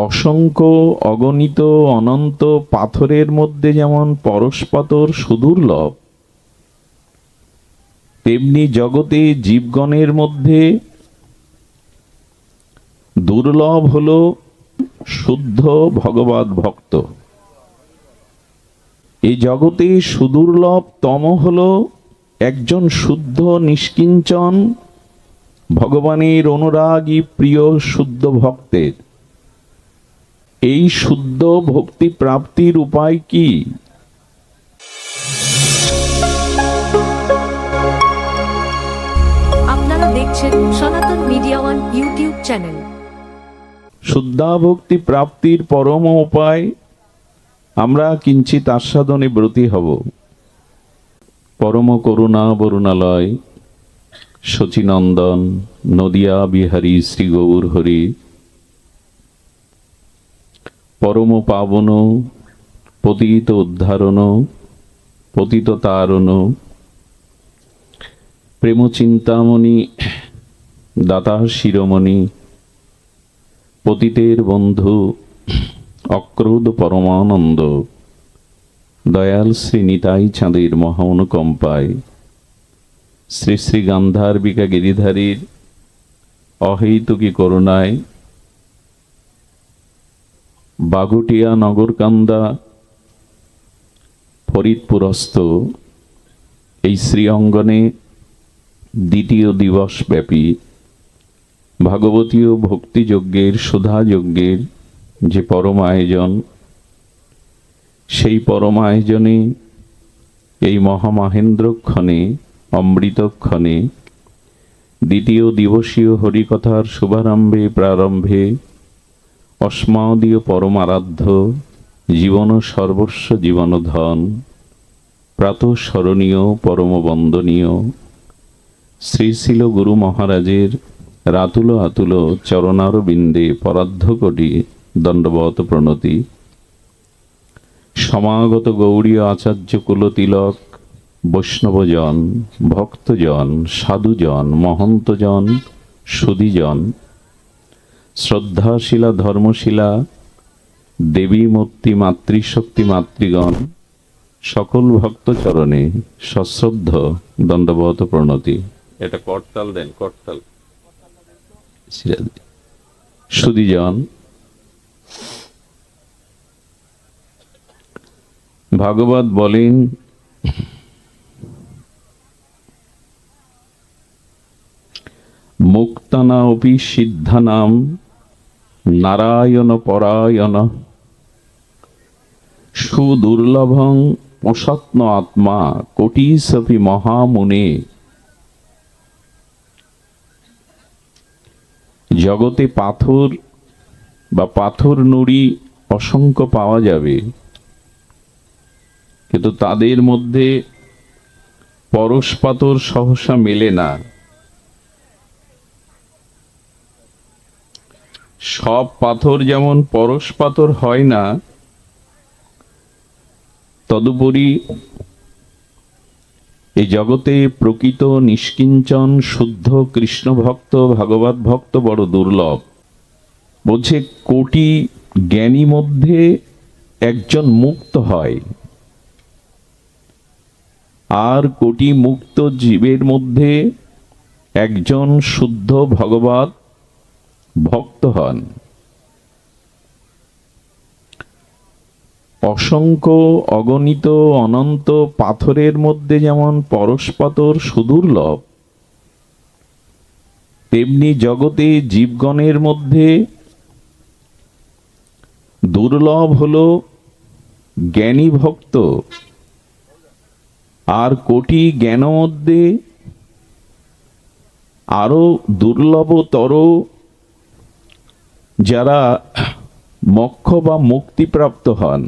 অসংখ্য অগণিত অনন্ত পাথরের মধ্যে যেমন পরশপাথর সুদুর্লভ, তেমনি জগতে জীবগণের মধ্যে দুর্লভ হল শুদ্ধ ভগবৎ ভক্ত। এই জগতে সুদুর্লভ তম হল একজন শুদ্ধ নিষ্কিঞ্চন ভগবানের অনুরাগী প্রিয় শুদ্ধ ভক্তের। এই শুদ্ধ ভক্তি প্রাপ্তির উপায় কি? আপনারা দেখছেন সনাতন মিডিয়া ওয়ান ইউটিউব চ্যানেল। শুদ্ধা ভক্তি প্রাপ্তির পরম উপায় আমরা কিঞ্চিত আস্বাদনে ব্রতী হব। পরম করুণা বরুণালয় শচীনন্দন নদিয়া বিহারী শ্রী গৌর হরি, পরম পাবন পতিত উদ্ধারণ পতিত তারণ, প্রেম চিন্তামণি দাতা শিরোমণি, পতিতের বন্ধু অক্রোধ পরমানন্দ, দয়াল শ্রী নিতাই চাঁদের মহা অনুকম্পায় শ্রী শ্রী গান্ধার্বিকা গিরিধারীর অহৈতুকী করুণায় বাগুটিয়া নগরকান্দা ফরিদপুরস্থ এই শ্রী অঙ্গনে দ্বিতীয় দিবসব্যাপী ভাগবতীয় ভক্তিযজ্ঞের সুধাযজ্ঞের যে পরম আয়োজন, সেই পরম আয়োজনে এই মহামহেন্দ্রক্ষণে অমৃতক্ষণে দ্বিতীয় দিবসীয় হরিকথার শুভারম্ভে প্রারম্ভে অস্মাদীয় পরমারাধ্য জীবন সর্বস্ব জীবনধন প্রাতঃস্মরণীয় পরম বন্দনীয় শ্রীশিল গুরু মহারাজের রাতুল আতুল চরণারবিন্দে পরার্ধ কোটি দণ্ডবত প্রণতি। সমাগত গৌড়ীয় আচার্য কুলতিলক বৈষ্ণবজন, ভক্তজন, সাধুজন, মহন্তজন, সুধীজন, শ্রদ্ধাশীলা ধর্মশীলা দেবী মূর্তি মাতৃশক্তি মাতৃগণ, সকল ভক্তচরণে সশ্রদ্ধ দণ্ডবত প্রণতি। এটা করতাল দেন, করতাল। সুধীজন, ভাগবত বলেন মুক্তানা অপি সিদ্ধানাম নারায়ণ পরায়ণ সুদুর্লভং পশত্ন আত্মা কোটিসপি মহামুনে। জগতে পাথর বা পাথর নুড়ি অসংখ্য পাওয়া যাবে, কিন্তু তাদের মধ্যে পরশ পাথর সহসা মেলে না। সব পাথর যেমন পরশ পাথর হয় না, তদুপরি এই জগতে প্রকৃত নিষ্কিঞ্চন শুদ্ধ কৃষ্ণ ভক্ত ভাগবত ভক্ত বড় দুর্লভ। বলছে কোটি জ্ঞানী মধ্যে একজন মুক্ত হয়, আর কোটি মুক্ত জীবের মধ্যে একজন শুদ্ধ ভগবত ভক্ত হন। অসংখ্য অগণিত অনন্ত পাথরের মধ্যে যেমন পরশপাথর সুদুর্লভ, তেমনি জগতে জীবগণের মধ্যে দুর্লভ হল জ্ঞানী ভক্ত। আর কোটি জ্ঞান মধ্যে আরো দুর্লভতর যারা মোক্ষ বা মুক্তিপ্রাপ্ত হন।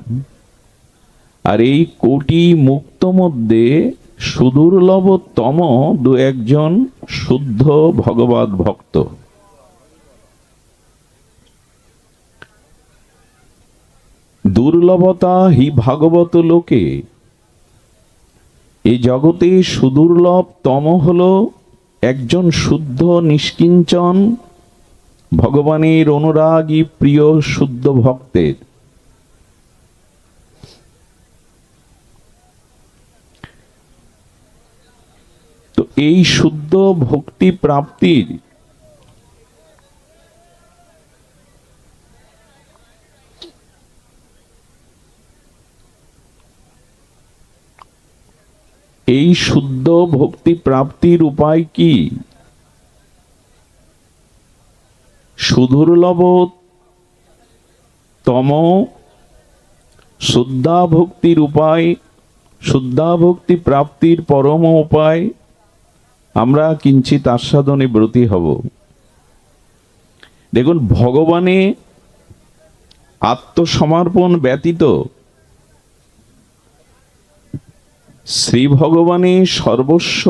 আর এই কোটি মুক্ত মধ্যে সুদুর্লভতম দু একজন শুদ্ধ ভগবৎ ভক্ত। দুর্লভতা হি ভাগবত লোকে, এই জগতে সুদুর্লভতম হল একজন শুদ্ধ নিষ্কিঞ্চন ভগবানের অনুরাগী প্রিয় শুদ্ধ ভক্তের। তো এই শুদ্ধ ভক্তি প্রাপ্তির এই শুদ্ধ ভক্তি প্রাপ্তির উপায় কি? সুদুর্লভতম শুদ্ধা ভক্তির উপায়, শুদ্ধা ভক্তি প্রাপ্তির পরম উপায় আমরা কিঞ্চিত আস্বাদনে ব্রতী হব। দেখুন, ভগবানে আত্মসমর্পণ ব্যতীত, শ্রী ভগবানে সর্বস্ব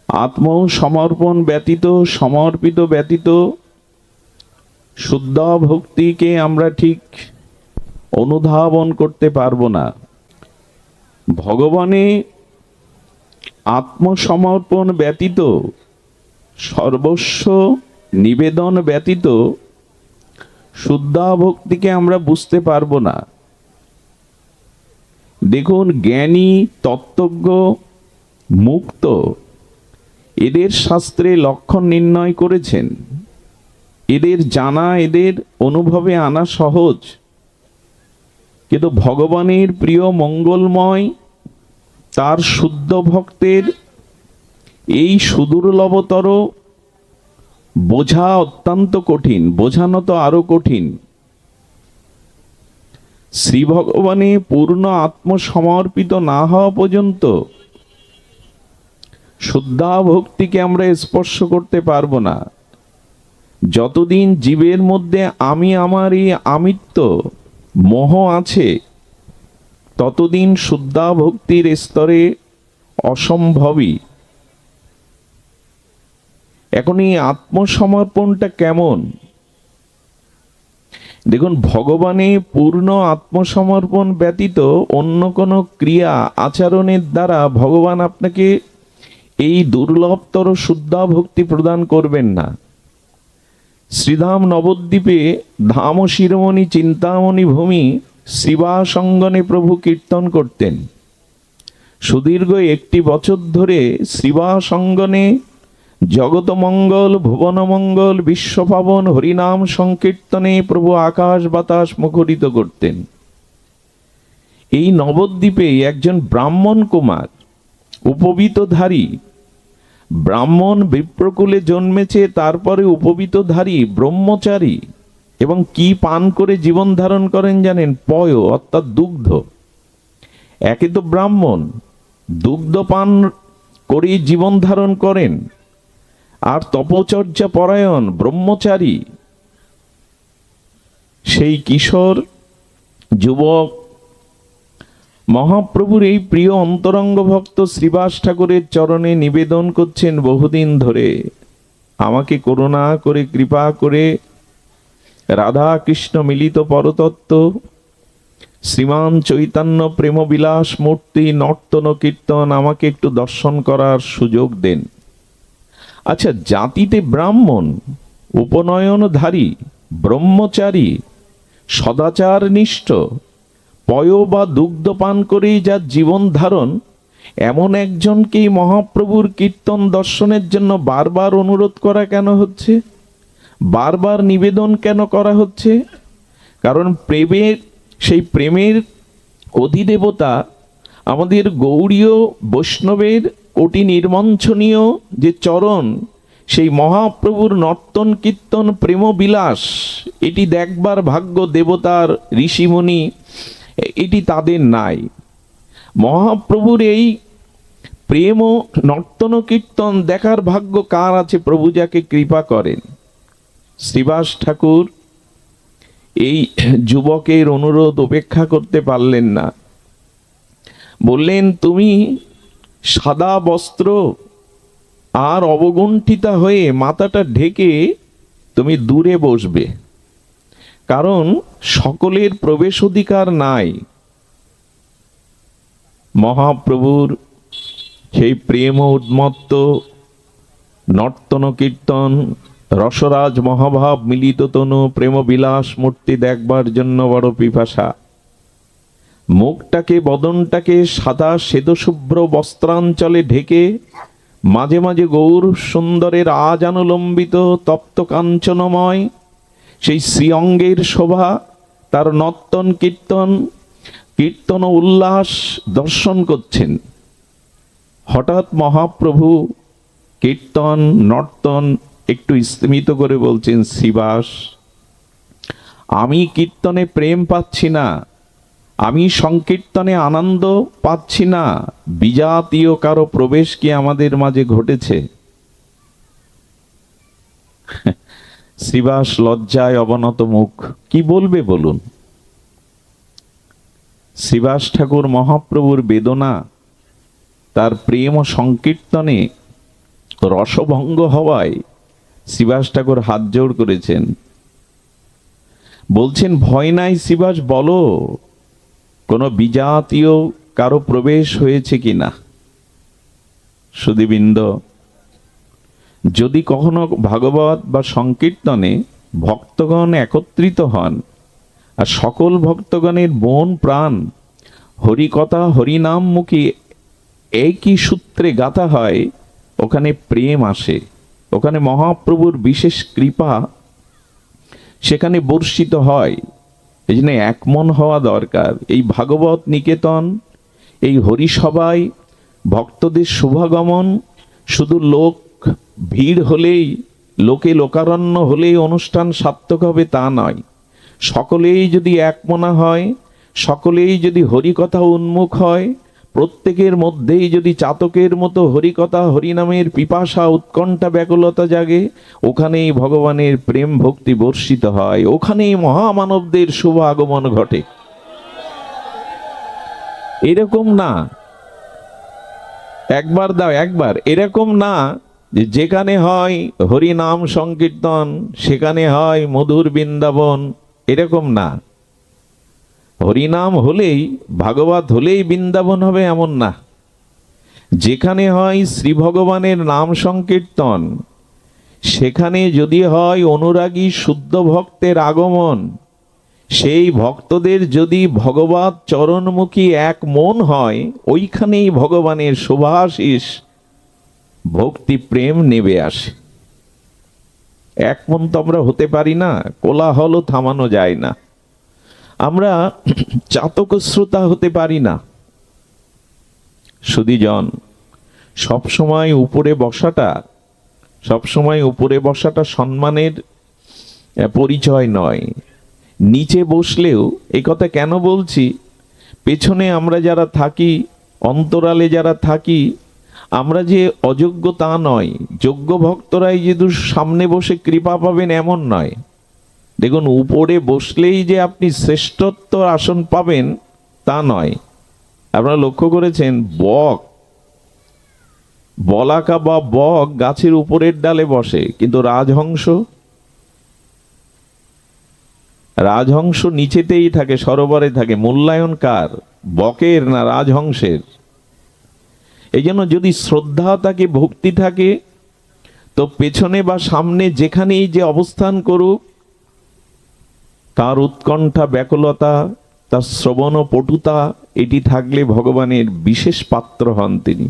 আত্মসমর্পণ ব্যতীত, সমর্পিত ব্যতীত শুদ্ধ ভক্তিকে আমরা ঠিক অনুধাবন করতে পারবো না। ভগবানে আত্মসমর্পণ ব্যতীত, সর্বস্ব নিবেদন ব্যতীত শুদ্ধ ভক্তিকে আমরা বুঝতে পারবো না। দেখুন, জ্ঞানী, তত্ত্বজ্ঞ, মুক্ত এদের শাস্ত্রে লক্ষণ নির্ণয় করেছেন। এদের জানা, এদের অনুভবে আনা সহজ, কিন্তু ভগবানের প্রিয় মঙ্গলময় তার শুদ্ধ ভক্তের এই সুদুর্লভতর বোঝা অত্যন্ত কঠিন, বোঝানো তো আরো কঠিন। শ্রী ভগবানে পূর্ণ আত্মসমর্পিত না হওয়া পর্যন্ত শুদ্ধা ভক্তিকে আমরা স্পর্শ করতে পারবো না। যতদিন জীবের মধ্যে আমি আমার এই আমিত্ব মোহ আছে, ততদিন শুদ্ধা ভক্তির স্তরে অসম্ভবই। এখন এই আত্মসমর্পণটা কেমন? দেখুন, ভগবানে পূর্ণ আত্মসমর্পণ ব্যতীত অন্য কোনো ক্রিয়া আচরণের দ্বারা ভগবান আপনাকে এই দুর্লভতর শুদ্ধা ভক্তি প্রদান করবেন না। শ্রীধাম নবদ্বীপে ধাম শিরোমণি চিন্তামণি ভূমি শ্রীবাসঙ্গনে প্রভু কীর্তন করতেন। সুদীর্ঘ 1 বছর ধরে শ্রীবাসঙ্গনে জগতমঙ্গল, ভুবনমঙ্গল, বিশ্বপাবন হরিনাম সংকীর্তনে প্রভু আকাশ বাতাস মুখরিত করতেন। এই নবদ্বীপে একজন ব্রাহ্মণ কুমার, উপবীতধারী ব্রাহ্মণ, বিপ্রকুলে জন্মেছে, তারপরে উপবীতধারী ব্রহ্মচারী, এবং কি পান করে জীবন ধারণ করেন জানেন? পয়, অর্থাৎ দুগ্ধ। একে তো ব্রাহ্মণ, দুগ্ধ পান করে জীবন ধারণ করেন, আর তপচর্যা পরায়ণ ব্রহ্মচারী সেই কিশোর যুবক মহাপ্রভুর এই প্রিয় অন্তরঙ্গ ভক্ত শ্রীবাস ঠাকুরের চরণে নিবেদন করছেন বহুদিন ধরে, আমাকে করুণা করে, কৃপা করে রাধা কৃষ্ণ মিলিত পরতত্ত্ব শ্রীমান চৈতন্য প্রেমবিলাস মূর্তি নর্তন কীর্তন আমাকে একটু দর্শন করার সুযোগ দেন। আচ্ছা, জাতিতে ব্রাহ্মণ, উপনয়নধারী, ব্রহ্মচারী, সদাচার নিষ্ঠ, পয় বা দুগ্ধ পান করেই যার জীবন ধারণ, এমন একজনকেই মহাপ্রভুর কীর্তন দর্শনের জন্য বারবার অনুরোধ করা কেন হচ্ছে? বারবার নিবেদন কেন করা হচ্ছে? কারণ প্রেমের, সেই প্রেমের অধিদেবতা আমাদের গৌড়ীয় বৈষ্ণবের অতি নির্মঞ্চনীয় যে চরণ, সেই মহাপ্রভুর নর্তন কীর্তন প্রেম বিলাস, এটি দেখবার ভাগ্য দেবতার, ঋষিমুনি এটি তাদের নাই। মহাপ্রভুর এই প্রেম ও নর্তন কীর্তন দেখার ভাগ্য কার আছে? প্রভু যাকে কৃপা করেন। শ্রীবাস ঠাকুর এই যুবকের অনুরোধ উপেক্ষা করতে পারলেন না। বললেন, তুমি সাদা বস্ত্র আর অবগুণ্ঠিতা হয়ে মাথাটা ঢেকে তুমি দূরে বসবে, কারণ সকলের প্রবেশ অধিকার নাই। মহাপ্রভুর সেই প্রেম উন্মত্ত নর্তন কীর্তন রসরাজ মহাভাব মিলিত তনু প্রেম বিলাস মূর্তি দেখবার জন্য বড় পিপাসা। মুখটাকে বদনটাকে সাদা শ্বেতশুভ্র বস্ত্রাঞ্চলে ঢেকে মাঝে মাঝে গৌর সুন্দরের আজানুলম্বিত তপ্ত কাঞ্চনময় সেই শ্রীঅঙ্গের শোভা, তার নর্তন কীর্তন কীর্তন ও উল্লাস দর্শন করছেন। হঠাৎ মহাপ্রভু কীর্তন নর্তন একটু স্তিমিত করে বলছেন, শ্রীবাস, আমি কীর্তনে প্রেম পাচ্ছি না, আমি সংকীর্তনে আনন্দ পাচ্ছি না, বিজাতীয় কারো প্রবেশ কি আমাদের মাঝে ঘটেছে? শ্রীবাস লজ্জায় অবনত মুখ, কি বলবে বলুন। শ্রীবাস ঠাকুর মহাপ্রভুর বেদনা, তার প্রেম ও সংকীর্তনে রসভঙ্গ হওয়ায় শ্রীবাস ঠাকুর হাত জোড় করেছেন, বলছেন, ভয় নাই শ্রীবাস, বলো কোনো বিজাতীয় কারো প্রবেশ হয়েছে কিনা। সুধীবৃন্দ, যদি কখনো ভাগবত বা সংকীর্তনে ভক্তগণ একত্রিত হন আর সকল ভক্তগণের মন প্রাণ হরিকথা হরিনামমুখী একই সূত্রে গাথা হয়, ওখানে প্রেম আসে, ওখানে মহাপ্রভুর বিশেষ কৃপা সেখানে বর্ষিত হয়। এই জন্য এক মন হওয়া দরকার। এই ভাগবত নিকেতন, এই হরিসভায় ভক্তদের শুভাগমন শুধু লোক ভিড় হলেই, লোকে লোকারণ্য হলেই অনুষ্ঠান সার্থক হবে তা নয়। সকলেই যদি একমনা হয়, সকলেই যদি হরিকথা উন্মুখ হয়, প্রত্যেকের মধ্যেই যদি চাতকের মতো হরিকথা হরিনামের পিপাসা উৎকণ্ঠা ব্যাকুলতা জাগে, ওখানেই ভগবানের প্রেম ভক্তি বর্ষিত হয়, ওখানেই মহামানবদের শুভ আগমন ঘটে। এরকম না, একবার দাও একবার, এরকম না যে যেখানে হয় হরিনাম সংকীর্তন সেখানে হয় মধুর বৃন্দাবন, এরকম না। হরিনাম হলেই ভাগবত হলেই বৃন্দাবন হবে এমন না। যেখানে হয় শ্রী ভগবানের নাম সংকীর্তন, সেখানে যদি হয় অনুরাগী শুদ্ধ ভক্তের আগমন, সেই ভক্তদের যদি ভগবত চরণমুখী এক মন হয়, ওইখানেই ভগবানের শুভাশিস ভক্তি প্রেম নেবে আসে। এক মন তো আমরা হতে পারি না, কোলাহল থামানো যায় না। আমরা চাতক শ্রোতা হতে পারি না। সুধীজন, সবসময় উপরে বসাটা সম্মানের পরিচয় নয়। নিচে বসলেও, এই কথা কেন বলছি, পেছনে আমরা যারা থাকি, অন্তরালে যারা থাকি, আমরা যে অযোগ্য তা নয়। যোগ্য ভক্তরাই যে সামনে বসে কৃপা পাবেন এমন নয়। দেখুন, উপরে বসলেই যে আপনি শ্রেষ্ঠত্ব আসন পাবেন তা নয়। আপনারা লক্ষ্য করেছেন, বলাকা বা বক গাছের উপরের ডালে বসে, কিন্তু রাজহংস নিচেতেই থাকে, সরোবরে থাকে। মূল্যায়ন কার? বকের না রাজহংসের? এই জন্য যদি শ্রদ্ধা থাকে, ভক্তি থাকে, তো পেছনে বা সামনে যেখানেই যে অবস্থান করুক, তার উৎকণ্ঠা ব্যাকুলতা, তার শ্রবণ পটুতা, এটি থাকলে ভগবানের বিশেষ পাত্র হন তিনি।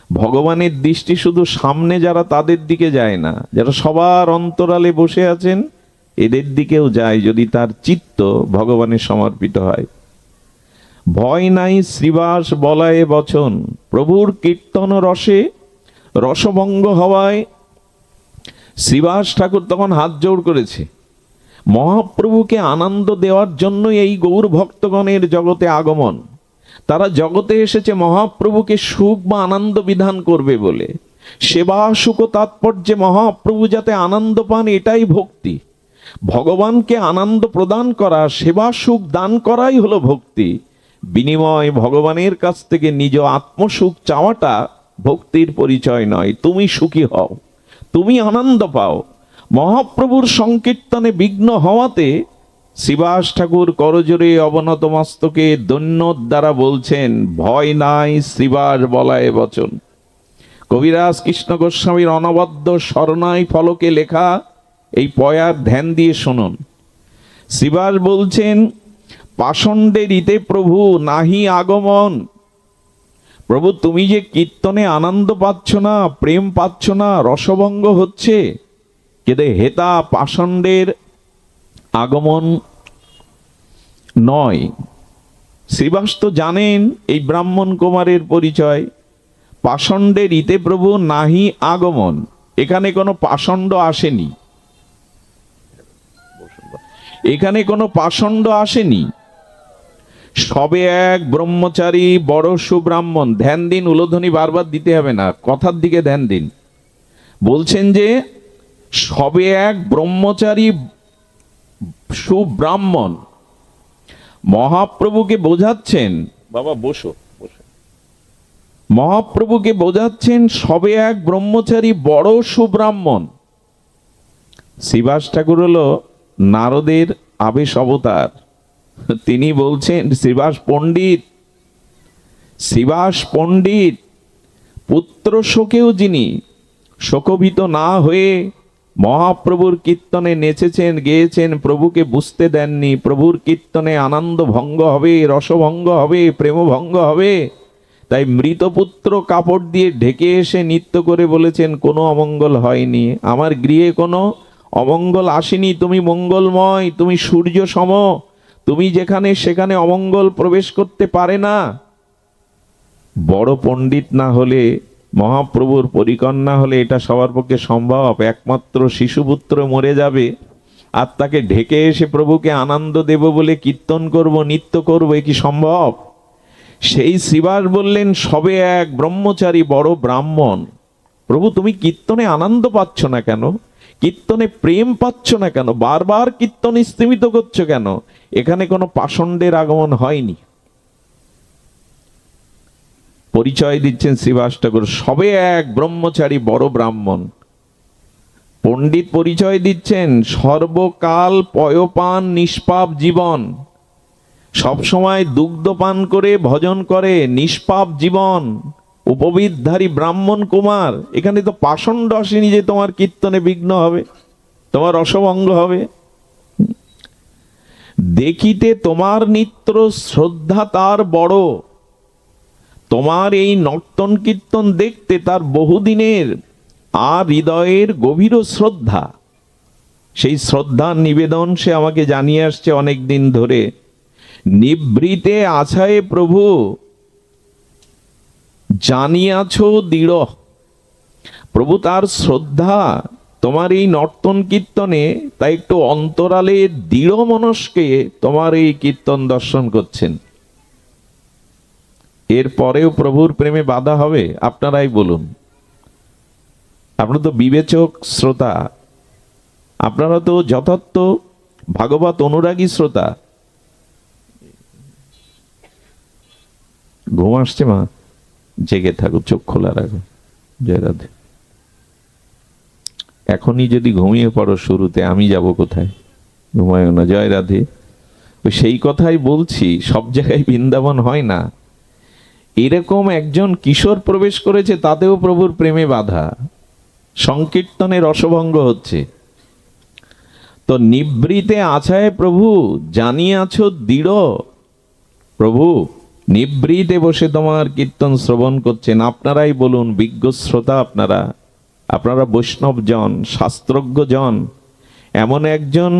ভগবানের দৃষ্টি শুধু সামনে যারা, তাদের দিকে যায় না, যারা সবার অন্তরালে বসে আছেন এদের দিকেও যায়, যদি তার চিত্ত ভগবানের সমর্পিত হয়। ভয় নাই শ্রীবাস বলায়ে বচন, প্রভুর কীর্তন রসে রসভঙ্গ হওয়ায় শ্রীবাস ঠাকুর তখন হাত জোড় করেছে। মহাপ্রভুকে আনন্দ দেওয়ার জন্য এই গৌর ভক্তগণের জগতে আগমন। তারা জগতে এসেছে মহাপ্রভুকে সুখ বা আনন্দ বিধান করবে বলে। সেবা সুখ তাৎপর্যে মহাপ্রভু যাতে আনন্দ পান, এটাই ভক্তি। ভগবানকে আনন্দ প্রদান করা, সেবা সুখ দান করাই হলো ভক্তি। বিনিময় ভগবানের কাছ থেকে নিজ আত্মসুখ চাওয়াটা ভক্তির পরিচয় নয়। তুমি সুখী হও, তুমি আনন্দ পাও। মহাপ্রভুর সংকীর্তনে বিঘ্ন হওয়াতে শ্রীবাস ঠাকুর করজোরে অবনত মস্তকে দৈন্য দ্বারা বলছেন, ভয় নাই শ্রীবাস বলায়ে বচন। কবিরাজ কৃষ্ণ গোস্বামীর অনবদ্য স্বর্ণাই ফলকে লেখা এই পয়ার ধ্যান দিয়ে শুনুন। শ্রীবাস বলছেন, পাষণ্ডে রীতে প্রভু নাহি আগমন। প্রভু তুমি যে কীর্তনে আনন্দ পাচ্ছ না, প্রেম পাচ্ছ না, রসভঙ্গ হচ্ছে, কিন্তু হেতা পাষণ্ডের আগমন নয়। শ্রীবাস তো জানেন এই ব্রাহ্মণ কুমারের পরিচয়। পাষণ্ডে রীতে প্রভু নাহি আগমন, এখানে কোনো পাষণ্ড আসেনি, এখানে কোনো পাষণ্ড আসেনি। সবে এক ব্রহ্মচারী বড় সুব্রাহ্মণ। ধ্যান দিন, উলোধ্বনি বারবার দিতে হবে না, কথার দিকে ধ্যান দিন। বলছেন যে সবে এক ব্রহ্মচারী সুব্রাহ্মণ মহাপ্রভুকে বোঝাচ্ছেন, বাবা বসো বসো, মহাপ্রভুকে বোঝাচ্ছেন সবে এক ব্রহ্মচারী বড় সুব্রাহ্মণ। শ্রীবাস ঠাকুর হলো নারদের আবেশ অবতার। তিনি বলছেন, শ্রীবাস পণ্ডিত পুত্র শোকেও যিনি শোকভীত না হয়ে মহাপ্রভুর কীর্তনে নেচেছেন, গেয়েছেন, প্রভুকে বুঝতে দেননি। প্রভুর কীর্তনে আনন্দ ভঙ্গ হবে, রসভঙ্গ হবে, প্রেমভঙ্গ হবে। তাই মৃতপুত্র কাপড় দিয়ে ঢেকে এসে নৃত্য করে বলেছেন, কোনো অমঙ্গল হয়নি, আমার গৃহে কোনো অমঙ্গল আসেনি, তুমি মঙ্গলময়, তুমি সূর্য সম, তুমি যেখানে সেখানে অমঙ্গল প্রবেশ করতে পারে না। বড় পণ্ডিত না হলে, মহাপ্রভুর পরিকন্যা হলে এটা সবার পক্ষে সম্ভব? একমাত্র শিশুপুত্র মরে যাবে আর তাকে ঢেকে এসে প্রভুকে আনন্দ দেব বলে কীর্তন করব, নৃত্য করব, এ কি সম্ভব? সেই শ্রীবাস বললেন, সবে এক ব্রহ্মচারী বড় ব্রাহ্মণ। প্রভু তুমি কীর্তনে আনন্দ পাচ্ছ না কেন? কীর্তনে প্রেম পাচ্ছ না কেন? বারবার কীর্তন স্তীমিত করছো কেন? এখানে কোনো পাষণ্ডের আগমন হয়নি। পরিচয় দিচ্ছেন শ্রীবাস ঠাকুর, সবে এক ব্রহ্মচারী বড় ব্রাহ্মণ। পণ্ডিত পরিচয় দিচ্ছেন, সর্বকাল পয়পান নিষ্পাপ জীবন, সব সময় দুগ্ধ পান করে ভজন করে, নিষ্পাপ জীবন, উপবিদধারী ব্রাহ্মণ কুমার। এখানে তো পাষণ্ড আসেনি যে তোমার কীর্তনে বিঘ্ন হবে, তোমার রসভঙ্গ হবে। দেখিতে তোমার নিত্য শ্রদ্ধা তার বড়, তোমার এই নর্তন কীর্তন দেখতে তার বহুদিনের আর হৃদয়ের গভীর শ্রদ্ধা। সেই শ্রদ্ধার নিবেদন সে আমাকে জানিয়ে আসছে অনেক দিন ধরে। নিভৃতে আছায়ে প্রভু জানিয়াছ দৃঢ়। প্রভু তার শ্রদ্ধা তোমার এই নর্তন কীর্তনে, তাই একটু অন্তরালে দৃঢ় মনস্কে তোমার এই কীর্তন দর্শন করছেন। এর পরেও প্রভুর প্রেমে বাধা হবে? আপনারাই বলুন। আপনারা তো বিবেচক শ্রোতা, আপনারা তো যথার্থ ভাগবত অনুরাগী শ্রোতা। ঘুম আসছে মা? জেগে থাকো, চোখ খোলা রাখো। জয় রাধে। এখনই যদি ঘুমিয়ে পড়ো শুরুতে, আমি যাব কোথায়? ঘুমায়ও না। জয় রাধে। সেই কথাই বলছি, সব জায়গায় বৃন্দাবন হয় না। এরকম একজন কিশোর প্রবেশ করেছে, তাতেও প্রভুর প্রেমে বাধা, সংকীর্তনে রসভঙ্গ হচ্ছে। তো নিভৃতে আছায় প্রভু জানিয়াছ দৃঢ়। প্রভু নিভৃতে বসে তোমার কীর্তন শ্রবণ করছেন। আপনারাই বলুন, বিজ্ঞ শ্রোতা আপনারা বৈষ্ণব জন, শাস্ত্রজ্ঞ জন, এমন একজন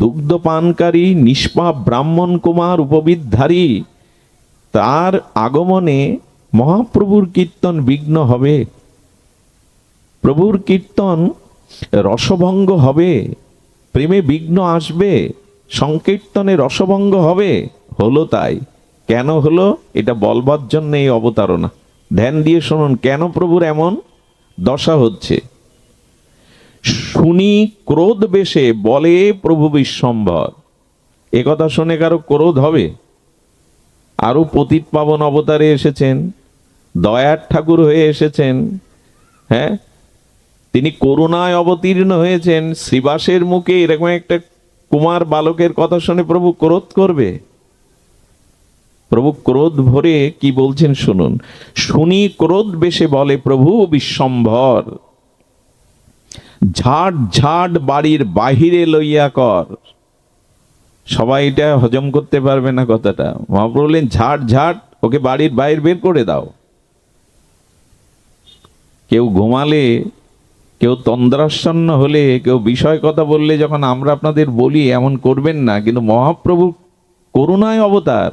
দুগ্ধ পানকারী নিষ্পাপ ব্রাহ্মণ কুমার উপবিদধারী, তার আগমনে মহাপ্রভুর কীর্তন বিঘ্ন হবে? প্রভুর কীর্তন রসভঙ্গ হবে, প্রেমে বিঘ্ন আসবে, সংকীর্তনে রসভঙ্গ হবে। হলো তাই। কেন হলো এটা বলবার জন্য এই অবতারণা। ধ্যান দিয়ে শুনুন কেন প্রভুর এমন দশা হচ্ছে। শুনি ক্রোধ বেশে বলে প্রভু বিশ্বম্ভর। এ কথা শুনে কারো ক্রোধ হবে? আরো পতিত পাবন অবতারে এসেছেন, দয়ার ঠাকুর হয়ে এসেছেন, হ্যাঁ, তিনি করুণায় অবতীর্ণ হয়েছেন। শ্রীবাসের মুখে এরকম একটা কুমার বালকের কথা শুনে প্রভু ক্রোধ করবে? প্রভু ক্রোধ ভরে কি বলছেন শুনুন। শুনি ক্রোধ বেশে বলে প্রভু বিশ্বম্ভর, ঝাট ঝাট বাড়ির বাহিরে লইয়া কর। সবাই এটা হজম করতে পারবে না কথাটা। মহাপ্রভু বললেন ঝাট ঝাট, ওকে বাড়ির বাইরে বের করে দাও। কেউ ঘুমালে, কেউ তন্দ্রাচ্ছন্ন হলে, কেউ বিষয় কথা বললে যখন আমরা আপনাদের বলি এমন করবেন না, কিন্তু মহাপ্রভু করুণায় অবতার,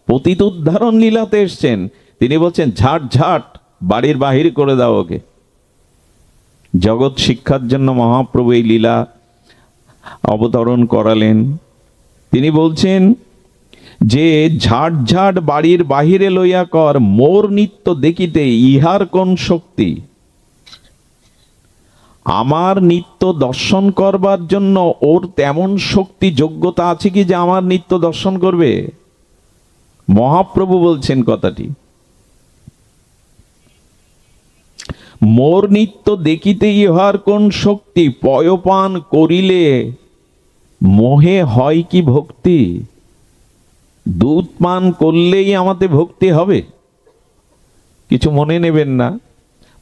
পতিত উদ্ধারণ লীলাতে এসছেন, তিনি বলছেন ঝাট ঝাট বাড়ির বাহির করে দাও ওকে। জগৎ শিক্ষার জন্য মহাপ্রভু এই লীলা অবতরণ করালেন। তিনি বলছেন যে ঝাট ঝাট বাড়ির বাহিরে লইয়া কর, মোর নিত্য দেখিতে ইহার কোন শক্তি। আমার নিত্য দর্শন করবার জন্য ওর তেমন শক্তি যোগ্যতা আছে কি যে আমার নিত্য দর্শন করবে? মহাপ্রভু বলছেন কথাটি। মোর নিত্য দেখিতে ইহার কোন শক্তি, পয়পান করিলে মোহে হয় কি ভক্তি। দুধ পান করলেই আমাদের ভক্তি হবে? কিছু মনে নেবেন না।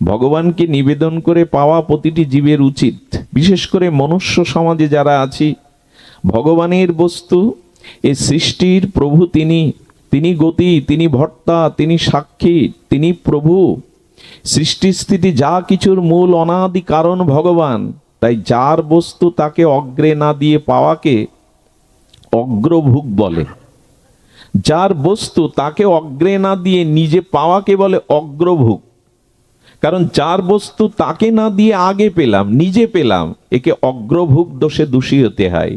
ভগবানকে নিবেদন করে পাওয়া প্রতিটি জীবের উচিত। বিশেষ করে মনুষ্য সমাজে যারা আছি, ভগবানের বস্তু, এই সৃষ্টির প্রভু তিনি, তিনি গতি, তিনি ভর্তা, তিনি সাক্ষী, তিনি প্রভু। সৃষ্টি স্থিতি যা কিছুর মূল অনাদি কারণ ভগবান। তাই যার বস্তু তাকে অগ্রে না দিয়ে পাওয়াকে অগ্রভোগ বলে। যার বস্তু তাকে অগ্রে না দিয়ে নিজে পাওয়াকে বলে অগ্রভোগ। কারণ যার বস্তু তাকে না দিয়ে আগে পেলাম, নিজে পেলাম, একে অগ্রভোগ দোষে দোষী হতে হয়।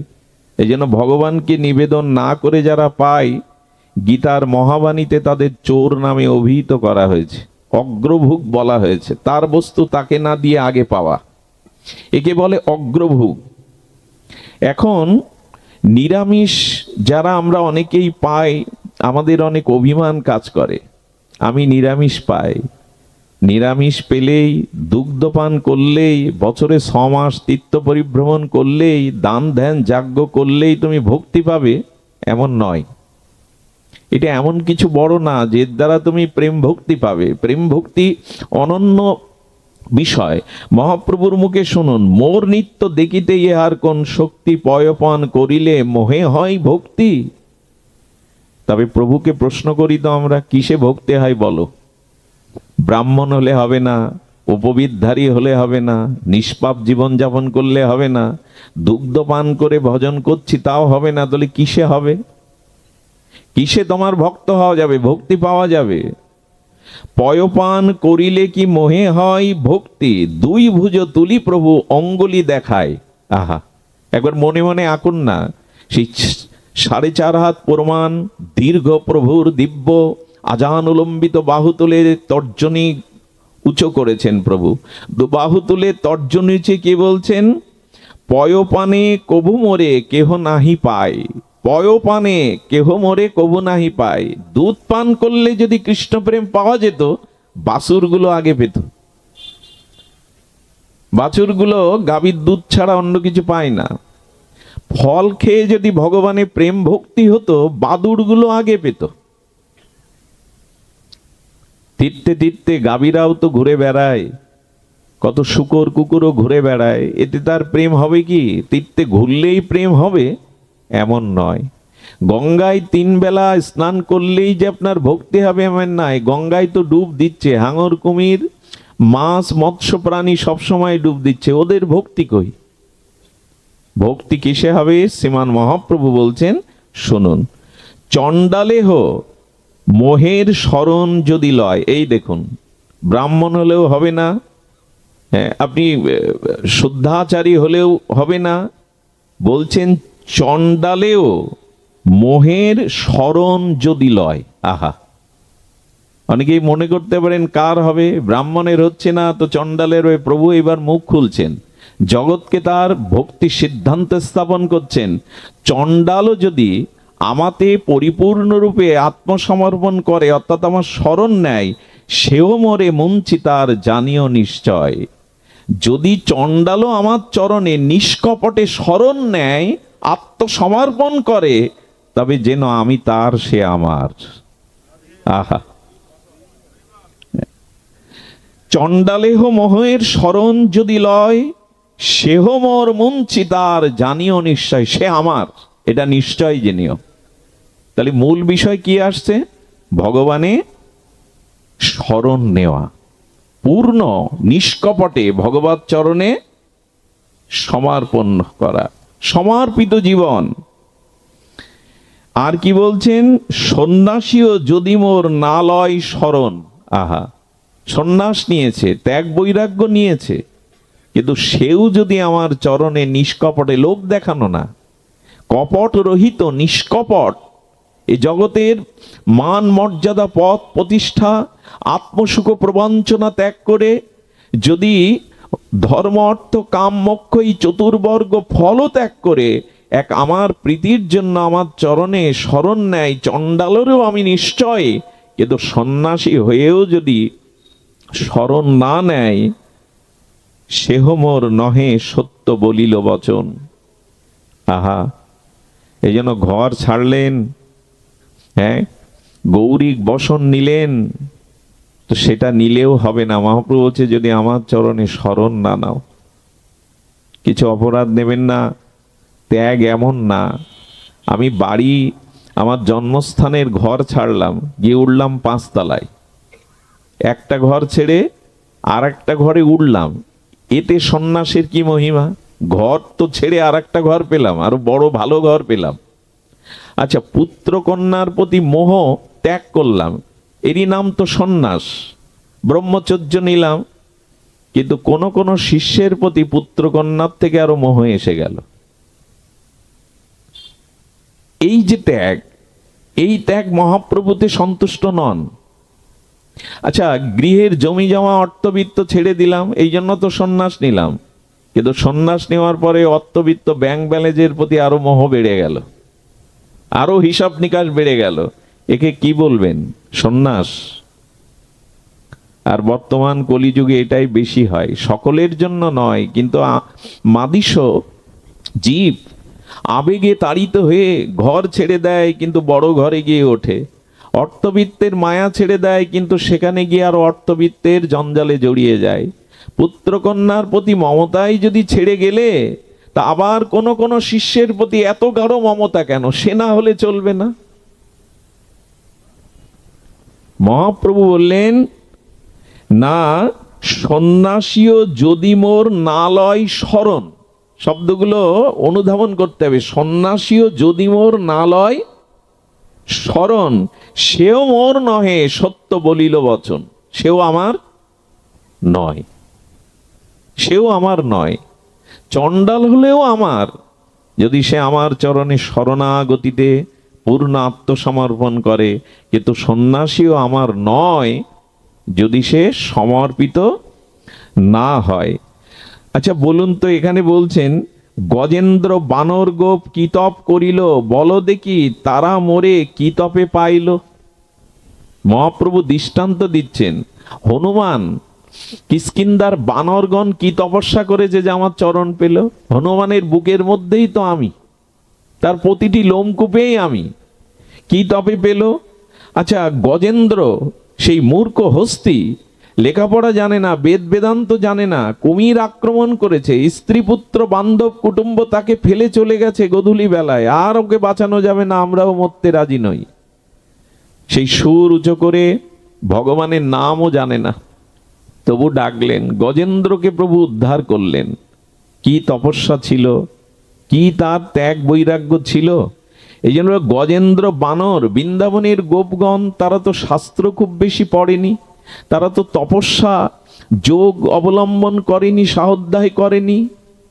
এই জন্য ভগবানকে নিবেদন না করে যারা পায়, গীতার মহাবাণীতে তাদের চোর নামে অভিহিত করা হয়েছে, অগ্রভোগ বলা হয়েছে। তার বস্তু তাকে না দিয়ে আগে পাওয়া, একে বলে অগ্রভোগ। এখন নিরামিষ যারা আমরা অনেকেই পাই, আমাদের অনেক অভিমান কাজ করে, আমি নিরামিষ পাই। নিরামিষ পেলেই, দুগ্ধপান করলেই, বছরে 6 মাস তীর্থ পরিভ্রমণ করলেই, দান ধ্যান যজ্ঞ করলেই তুমি ভক্তি পাবে, এমন নয়। এটা এমন কিছু বড় না যে দ্বারা তুমি প্রেম ভক্তি পাবে। প্রেম ভক্তি অনন্য বিষয়। মহাপ্রভুর মুখে শুনুন, মোর নিত্য দেখিতে ইহার কোন শক্তি, পয়পান করিলে মোহে হয় ভক্তি। তবে প্রভুকে প্রশ্ন করি তো আমরা, কিসে ভক্তি হয় বলো? ব্রাহ্মণ হলে হবে না, উপবিদধারী হলে হবে না, নিষ্পাপ জীবন যাপন করলে হবে না, দুগ্ধ পান করে ভজন করছি তাও হবে না, তাহলে কিসে হবে? কিসে তোমার ভক্ত হওয়া যাবে, ভক্তি পাওয়া যাবে? পয়পান করিলে কি মোহে হয় ভক্তি, দুই ভুজ তুলি প্রভু অঙ্গুলি দেখায়। আহা, একবার মনে মনে আঁকুন না, সেই 4.5 হাত প্রমাণ দীর্ঘ প্রভুর দিব্য আজান উলম্বিত বাহু তুলে তর্জনী উঁচু করেছেন প্রভু। বাহু তুলে তর্জনী কি বলছেন? পয়পানে কবু মোরে কেহ নাহি পায়, পয়পানে কেহ মোরে কবু নাহি পায়। দুধ পান করলে যদি কৃষ্ণ প্রেম পাওয়া যেত, বাছুরগুলো আগে পেত। বাছুরগুলো গাভীর দুধ ছাড়া অন্য কিছু পায় না। ফল খেয়ে যদি ভগবানের প্রেম ভক্তি হতো, বাদুড়গুলো আগে পেত। তীর্থে তীর্থে গাভীরাও তো ঘুরে বেড়ায়, কত শূকর কুকুরও ঘুরে বেড়ায়, এতে তার প্রেম হবে কি? তীর্থে ঘুরলেই প্রেম হবে এমন নয়। গঙ্গায় 3 বেলা স্নান করলেই যে আপনার ভক্তি হবে এমন নয়। গঙ্গায় তো ডুব দিচ্ছে হাঙর, কুমির, মাছ, মৎস্য প্রাণী সবসময় ডুব দিচ্ছে, ওদের ভক্তি কই? ভক্তি কিসে হবে? শ্রীমান মহাপ্রভু বলছেন শুনুন, চণ্ডালেহ মোহের শরণ যদি লয়। এই দেখুন, ব্রাহ্মণ হলেও হবে না, হ্যাঁ, আপনি শুদ্ধাচারী হলেও হবে না। বলছেন চণ্ডালেও মোহের শরণ যদি লয়। আহা, অনেকেই মনে করতে পারেন কার হবে? ব্রাহ্মণের হচ্ছে না তো চণ্ডালের হয়ে। প্রভু এবার মুখ খুলছেন, জগৎকে তার ভক্তি সিদ্ধান্ত স্থাপন করছেন। চণ্ডালও যদি আমাতে পরিপূর্ণরূপে আত্মসমর্পণ করে, অর্থাৎ আমার শরণ নেয়, সেও মরে মুঞ্চি তার জানিও নিশ্চয়। যদি চণ্ডালও আমার চরণে নিষ্কপটে শরণ নেয়, আত্মসমর্পণ করে, তবে যেন আমি তার, সে আমার। আহা, চণ্ডালেহ মোহের শরণ যদি লয়, সেহ মোর মুঞ্চিতার জানিও নিশ্চয়, সে আমার, এটা নিশ্চয় জেনিও। তাহলে মূল বিষয় কি আসছে? ভগবানে শরণ নেওয়া, পূর্ণ নিষ্কপটে ভগবৎ চরণে সমর্পণ করা, সমর্পিত জীবন। আর কি বলছেন? সন্ন্যাসীও যদি মোর না লয় শরণ। আহা, সন্ন্যাস নিয়েছে, ত্যাগ বৈরাগ্য নিয়েছে, কিন্তু সেও যদি আমার চরণে নিষ্কপটে, লোভ দেখানো না, কপট রহিত নিষ্কপট, এই জগতের মান মর্যাদা পদ প্রতিষ্ঠা আত্মসুখ প্রবঞ্চনা ত্যাগ করে যদি ধর্ম অর্থ কাম মোক্ষ এই চতুর্বর্গ ফল ত্যাগ করে এক আমার প্রীতির জন্য আমার চরণে শরণ নেয়, চণ্ডালেরও আমি নিশ্চয়, কিন্তু সন্ন্যাসী হয়েও যদি শরণ না নেয়, সেহ মোর নহে সত্য বলিল বচন। আহা, এই জন্য ঘর ছাড়লেন, হ্যাঁ, গৌরিক বসন নিলেন, তো সেটা নিলেও হবে না। মহাপ্রভু বলছে যদি আমার চরণে শরণ না নাও, কিছু অপরাধ নেবেন না। ত্যাগ এমন না, আমি বাড়ি আমার জন্মস্থানের ঘর ছাড়লাম, গিয়ে উঠলাম 5 তলায়, একটা ঘর ছেড়ে আর একটা ঘরে উঠলাম, এতে সন্ন্যাসের কি মহিমা? ঘর তো ছেড়ে আর একটা ঘর পেলাম, আরো বড় ভালো ঘর পেলাম। আচ্ছা, পুত্র কন্যার প্রতি মোহ ত্যাগ করলাম, এরই নাম তো সন্ন্যাস। ব্রহ্মচর্য নিলাম, কিন্তু কোন কোন শিষ্যের প্রতি পুত্র কন্যার থেকে আরো মোহ এসে গেল। এই যে ত্যাগ, এই ত্যাগ মহাপ্রভুতে সন্তুষ্ট নন। আচ্ছা, গৃহের জমি জমা অর্থবিত্ত ছেড়ে দিলাম, এই জন্য তো সন্ন্যাস নিলাম, কিন্তু সন্ন্যাস নেওয়ার পরে অর্থবিত্ত ব্যাংক ব্যালেন্সের প্রতি আরো মোহ বেড়ে গেল, আরো হিসাব নিকাশ বেড়ে গেল, একে কি বলবেন? সন্ন্যাস? আর বর্তমান কলিযুগে এটাই বেশি হয়, সকলের জন্য নয়, কিন্তু মাদিস জীব আবেগে তাড়িত হয়ে ঘর ছেড়ে দেয়, কিন্তু বড় ঘরে গিয়ে ওঠে, অর্থবিত্তের মায়া ছেড়ে দেয়, কিন্তু সেখানে গিয়ে আর অর্থবিত্তের জঞ্জালে জড়িয়ে যায়। পুত্রকন্যার প্রতি মমতাই যদি ছেড়ে গেলে, তা আবার কোন কোন শিষ্যের প্রতি এত গাঢ় মমতা কেন? সে না হলে চলবে না। মহাপ্রভু বললেন না, সন্ন্যাসীও যদি মোর না লয় শরণ, শব্দগুলো অনুধাবন করতে হবে। সন্ন্যাসীও যদি মোর না লয় শরণ, সেও মোর নহে সত্য বলিল বচন। সেও আমার নয়, সেও আমার নয়। চণ্ডাল হলেও আমার, যদি সে আমার চরণে শরণাগতিতে পূর্ণ আত্মসমর্পণ করে, কিন্তু সন্ন্যাসীও আমার নয় যদি সে সমর্পিত না হয়। আচ্ছা বলুন তো, এখানে বলছেন গজেন্দ্র বানর গোপ কি তপ করিল, বলো দেখি তারা মোরে কি তপে পাইল। মহাপ্রভু দৃষ্টান্ত দিচ্ছেন, হনুমান কিষ্কিন্ধার বানরগণ কি তপস্যা করেছে যে আমার চরণ পেল। হনুমানের বুকের মধ্যেই তো আমি, তার প্রতিটি লোমকূপেই আমি, কি তপে পেল। আচ্ছা, গজেন্দ্র সেই মূর্খ হস্তি, লেখাপড়া জানে না, বেদ বেদান্ত জানে না, কুমির আক্রমণ করেছে, স্ত্রী পুত্র বান্ধব কুটুম্ব তাকে ফেলে চলে গেছে গোধূলি বেলায়, আর ওকে বাঁচানো যাবে না, আমরাও মরতে রাজি নই। সেই সুর উঁচু করে ভগবানের নামও জানে না, তবু ডাকলেন, গজেন্দ্রকে প্রভু উদ্ধার করলেন। কি তপস্যা ছিল, কি তার ত্যাগ বৈরাগ্য ছিল। এই জন্য গজেন্দ্র বানর, বৃন্দাবনের গোপগণ, তারা তো শাস্ত্র খুব বেশি পড়েনি, তারা তো তপস্যা যোগ অবলম্বন করেনি, স্বাধ্যায় করেনি।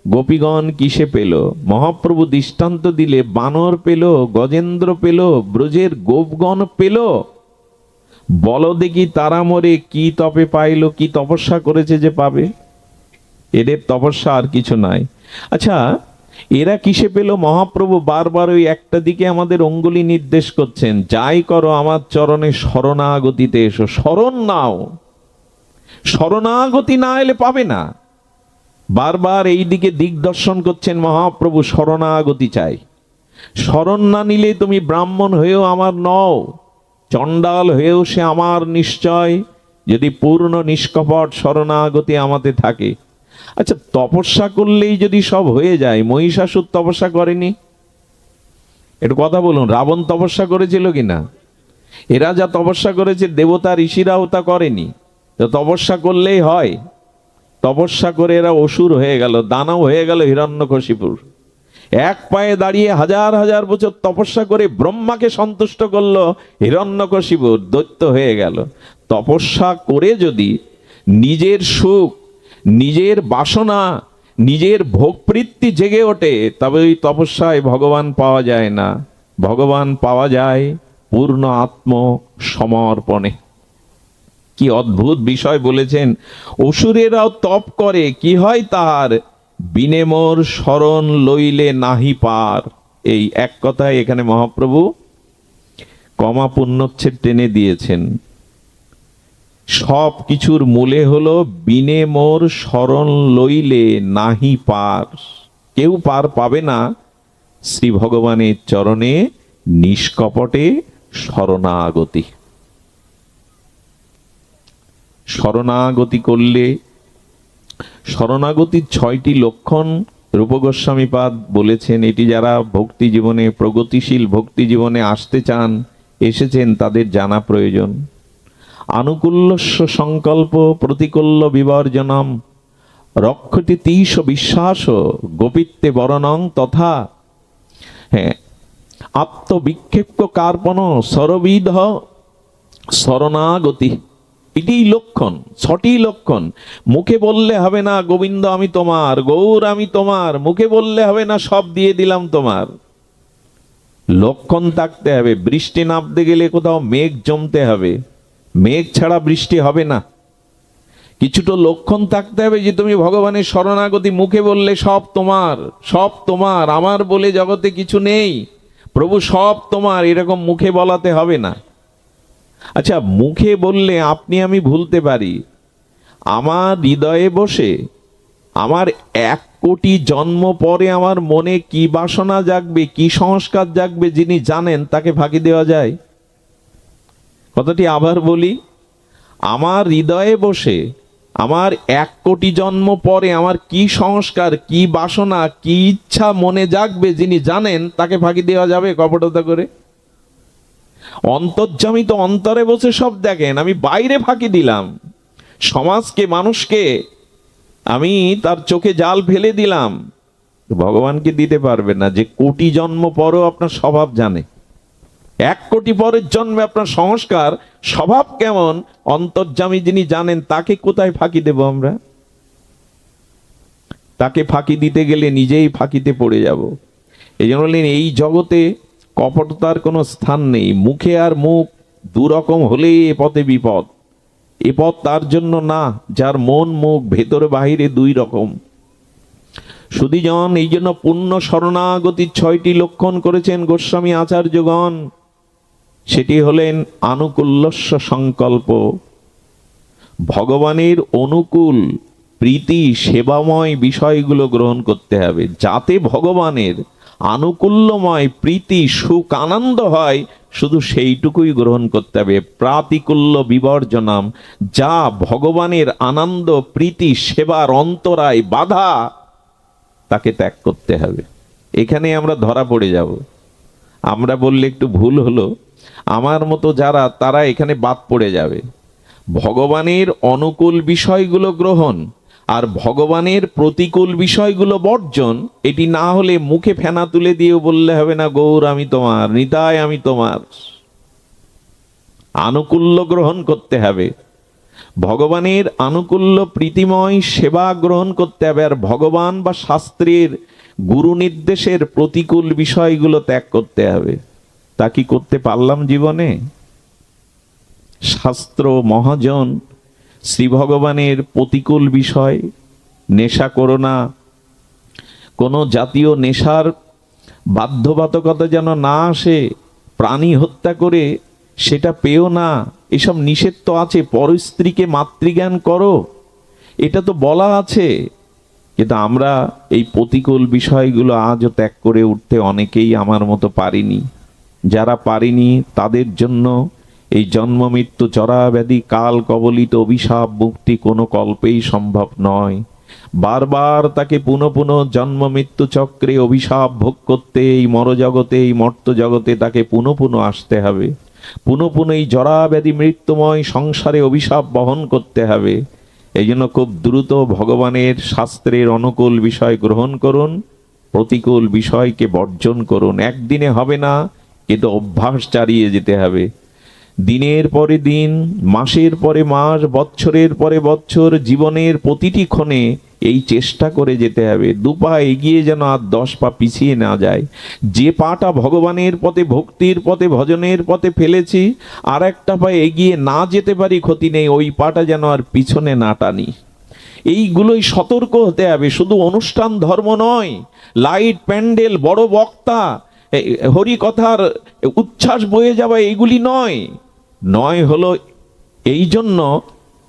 গোপীগণ কিসে পেল? মহাপ্রভু দৃষ্টান্ত দিলে বানর পেল, গজেন্দ্র পেল, ব্রজের গোপগণ পেল। বলো দেখি তারা মোরে কি তপে পাইল, কি তপস্যা করেছে যে পাবে। এদের তপস্যা আর কিছু নাই। আচ্ছা, এরা কিসে পেল? মহাপ্রভু বারবার ওই একটা দিকে আমাদের অঙ্গুলি নির্দেশ করছেন, যাই করো আমার চরণে শরণাগতিতে এসো। শরণ নাও, শরণাগতি না এলে পাবে না। বারবার এই দিকে দিগদর্শন করছেন মহাপ্রভু, শরণাগতি চাই। শরণ না নিলে তুমি ব্রাহ্মণ হয়েও আমার নও, চণ্ডাল হয়েও সে আমার নিশ্চয়, যদি পূর্ণ নিষ্কপট শরণাগতি আমাতে থাকে। আচ্ছা, তপস্যা করলেই যদি সব হয়ে যায়, মহিষাসুর তপস্যা করেনি? একটু কথা বলুন, রাবণ তপস্যা করেছিল কিনা? এরা যা তপস্যা করেছে, দেবতা ঋষিরাও তা করেনি। তো তপস্যা করলেই হয়? তপস্যা করে এরা অসুর হয়ে গেল, দানব হয়ে গেল হিরণ্যকশিপুর। এক পায়ে দাঁড়িয়ে হাজার হাজার বছর তপস্যা করে ব্রহ্মাকে সন্তুষ্ট করলো, হিরণ্যকশিপুর দৈত্য হয়ে গেল। তপস্যা করে যদি নিজের সুখ, নিজের বাসনা, নিজের ভোগবৃত্তি জেগে ওঠে, তবে ওই তপস্যায় ভগবান পাওয়া যায় না। ভগবান পাওয়া যায় পূর্ণ আত্মসমর্পণে। কি অদ্ভুত বিষয় বলেছেন! অসুরেরাও তপ করে, কি হয় তার? বিনে মোর শরণ লইলে নাহি পার। এই এক কথায় এখানে মহাপ্রভু কমা পূর্ণচ্ছেদ টেনে দিয়েছেন। সব কিছুর মূলে হলো বিনে মোর শরণ লইলে নাহি পার। কেউ পার পাবে না শ্রী ভগবানের চরণে নিষ্কপটে শরণাগতি। শরণাগতি করলে, শরণাগতির 6টি লক্ষণ রূপ গোস্বামীপাদ বলেছেন। এটি যারা ভক্তি জীবনে, প্রগতিশীল ভক্তি জীবনে আসতে চান, এসেছেন, তাদের জানা প্রয়োজন। আনুকূল্যস্য সংকল্প প্রতিকূল্য বিবর্জনম, রক্ষতি তিস বিশ্বাস গোপিত্বে বরণং তথা। হ্যাঁ, আত্মবিক্ষেপ্য কার্পণ সরবিধ শরণাগতি। এটিই লক্ষণ, 6টি লক্ষণ। মুখে বললে হবে না গোবিন্দ আমি তোমার, গৌর আমি তোমার, মুখে বললে হবে না সব দিয়ে দিলাম তোমার। লক্ষণ থাকতে হবে। বৃষ্টি নামতে গেলে কোথাও মেঘ জমতে হবে, মেঘ ছাড়া বৃষ্টি হবে না। কিছুটা লক্ষণ থাকতে হবে যে তুমি ভগবানের শরণাগতি, মুখে বললে সব তোমার, সব তোমার, আমার বলে জগতে কিছু নেই, প্রভু সব তোমার, এরকম মুখে বলাতে হবে না। আচ্ছা, মুখে বললে আপনি আমি ভুলতে পারি। আমার হৃদয়ে বসে আমার 1 কোটি জন্ম পরে আমার মনে কি বাসনা জাগবে, কি সংস্কার জাগবে, যিনি জানেন, তাকে ফাঁকি দেওয়া যায়? কথাটি আবার বলি, আমার হৃদয়ে বসে আমার 1 কোটি জন্ম পরে আমার কি সংস্কার, কি বাসনা, কি ইচ্ছা মনে জাগবে, যিনি জানেন, তাকে ফাঁকি দেওয়া যাবে কপটতা করে? অন্তর্যামী তো অন্তরে বসে সব দেখেন, আমি বাইরে ফাঁকি দিলাম। সমাজকে, মানুষকে আমি তার চোখে জাল ফেলে দিলাম। ভগবানকে দিতে পারবে না, যে কোটি জন্ম পরও আপনার স্বভাব জানে। 1 কোটি পরের জন্মে আপনার সংস্কার, স্বভাব কেমন, অন্তর্যামী যিনি জানেন, তাকে কোথায় ফাঁকি দেব আমরা? তাকে ফাঁকি দিতে গেলে নিজেই ফাঁকিতে পড়ে যাব। এই জন্য বললেন, এই জগতে কপটতার কোনো স্থান নেই। মুখে আর মুখ দুরকম হলেই এ পথে বিপদ। এ পথ তার জন্য না যার মন মুখ ভেতরে বাহিরে 2 রকম। সুধীজন, এই জন্য পূর্ণ শরণাগতির 6টি লক্ষণ করেছেন গোস্বামী আচার্যগণ। সেটি হলেন আনুকূল্যস্য সংকল্প, ভগবানের অনুকূল প্রীতি সেবাময় বিষয়গুলো গ্রহণ করতে হবে, যাতে ভগবানের আনুকূল্যময় প্রীতি সুখ আনন্দ হয়, শুধু সেইটুকুই গ্রহণ করতে হবে। প্রাতিকূল্য বিবর্জনাম, যা ভগবানের আনন্দ প্রীতি সেবার অন্তরায় বাধা, তাকে ত্যাগ করতে হবে। এখানে আমরা ধরা পড়ে যাব। আমরা বললে একটু ভুল হলো, আমার মতো যারা, তারা এখানে বাদ পড়ে যাবে। ভগবানের অনুকূল বিষয়গুলো গ্রহণ আর ভগবানের প্রতিকূল বিষয়গুলো বর্জন, এটি না হলে মুখে ফেনা তুলে দিয়েও বললে হবে না গৌর আমি তোমার, নিতাই আমি তোমার। আনুকূল্য গ্রহণ করতে হবে, ভগবানের আনুকূল্য প্রীতিময় সেবা গ্রহণ করতে হবে, আর ভগবান বা শাস্ত্রের গুরু নির্দেশের প্রতিকূল বিষয়গুলো ত্যাগ করতে হবে। তা কি করতে পারলাম জীবনে? শাস্ত্র মহাজন শ্রী ভগবানের প্রতিকূল বিষয়, নেশা করো না, কোনো জাতীয় নেশার বাধ্যবাধকতা যেন না আসে, প্রাণী হত্যা করে সেটা পেও না, এসব নিষেধ তো আছে। পরস্ত্রীকে মাতৃজ্ঞান করো, এটা তো বলা আছে। কিন্তু আমরা এই প্রতিকূল বিষয়গুলো আজও ত্যাগ করে উঠতে অনেকেই আমার মতো পারিনি। যারা পারিনি তাদের জন্য এই জন্ম মৃত্যু জরা ব্যাধি কাল কবলিত অভিশাপ মুক্তি কোনো কল্পেই সম্ভব নয়। বারবার তাকে পুনঃ পুনঃ জন্ম মৃত্যু চক্রে অভিশাপ ভোগ করতে এই মরজগতে, এই মর্ত জগতে তাকে পুনঃ পুনঃ আসতে হবে। পুনঃ পুনঃ এই জরা ব্যাধি মৃত্যুময় সংসারে অভিশাপ বহন করতে হবে। এই জন্য খুব দ্রুত ভগবানের শাস্ত্রের অনুকূল বিষয় গ্রহণ করুন, প্রতিকূল বিষয়কে বর্জন করুন। একদিনে হবে না, কিন্তু অভ্যাস চালিয়ে যেতে হবে। দিনের পরে দিন, মাসের পরে মাস, বৎসরের পরে বৎসর, জীবনের প্রতিটি ক্ষণে এই চেষ্টা করে যেতে হবে। 2 পা এগিয়ে যেন আর 10 পা পিছিয়ে না যায়। যে পাটা ভগবানের পথে, ভক্তির পথে, ভজনের পথে ফেলেছি, আর একটা পা এগিয়ে না যেতে পারি ক্ষতি নেই, ওই পাটা যেন আর পিছনে না টানি। এইগুলোই সতর্ক হতে হবে। শুধু অনুষ্ঠান ধর্ম নয়, লাইট, প্যান্ডেল, বড় বক্তা, হরি কথার উচ্ছ্বাস বয়ে যাওয়া, এইগুলি নয়। নয় হলো এই জন্য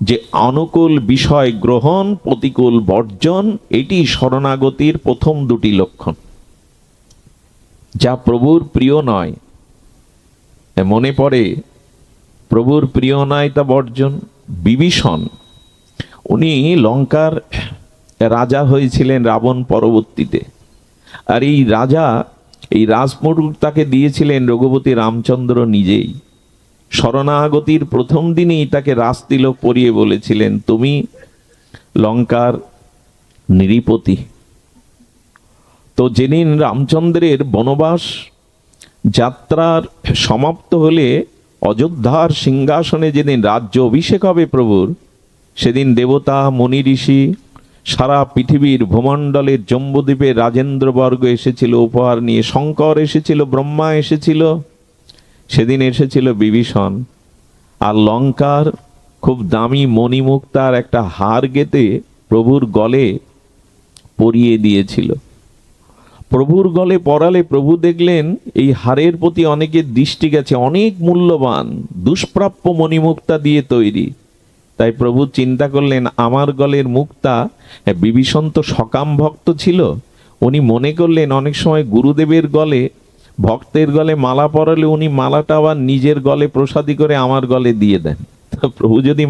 যে অনুকূল বিষয় গ্রহণ, প্রতিকূল বর্জন, এটি শরণাগতির প্রথম 2টি লক্ষণ। যা প্রভুর প্রিয় নয়, মনে পড়ে প্রভুর প্রিয় নয় তা বর্জন। বিভীষণ, উনি লঙ্কার রাজা হয়েছিলেন রাবণ পরবর্তীতে। আর এই রাজা, এই রাজমুকুট তাকে দিয়েছিলেন রঘুপতি রামচন্দ্র নিজেই। শরণাগতির প্রথম দিনেই তাকে রাজতিলক পরিয়ে বলেছিলেন, তুমি লঙ্কার নৃপতি। তো যেদিন রামচন্দ্রের বনবাস যাত্রার সমাপ্ত হলে অযোধ্যার সিংহাসনে যেদিন রাজ্য অভিষেক হবে প্রভুর, সেদিন দেবতা, মুনি, ঋষি, সারা পৃথিবীর ভূমণ্ডলের জম্বুদ্বীপের রাজেন্দ্রবর্গ এসেছিল উপহার নিয়ে। শঙ্কর এসেছিল, ব্রহ্মা এসেছিল, সেদিন এসেছিল বিভীষণ। আর লঙ্কার খুব দামি মণিমুক্তার একটা হার গেঁথে প্রভুর গলে পরিয়ে দিয়েছিল। প্রভুর গলে পরালে প্রভু দেখলেন এই হারের প্রতি অনেকের দৃষ্টি গেছে, অনেক মূল্যবান দুষ্প্রাপ্য মণিমুক্তা দিয়ে তৈরি। তাই প্রভু চিন্তা করলেন, আমার গলের মুক্তা, বিভীষণ তো সকাম ভক্ত ছিল, উনি মনে করলেন অনেক সময় গুরুদেবের গলে, ভক্তের গলে মালা পরালে উনি মালাটা আবার নিজের গলে প্রসাদী করে আমার গলে দিয়ে দেন। তো প্রভু যদি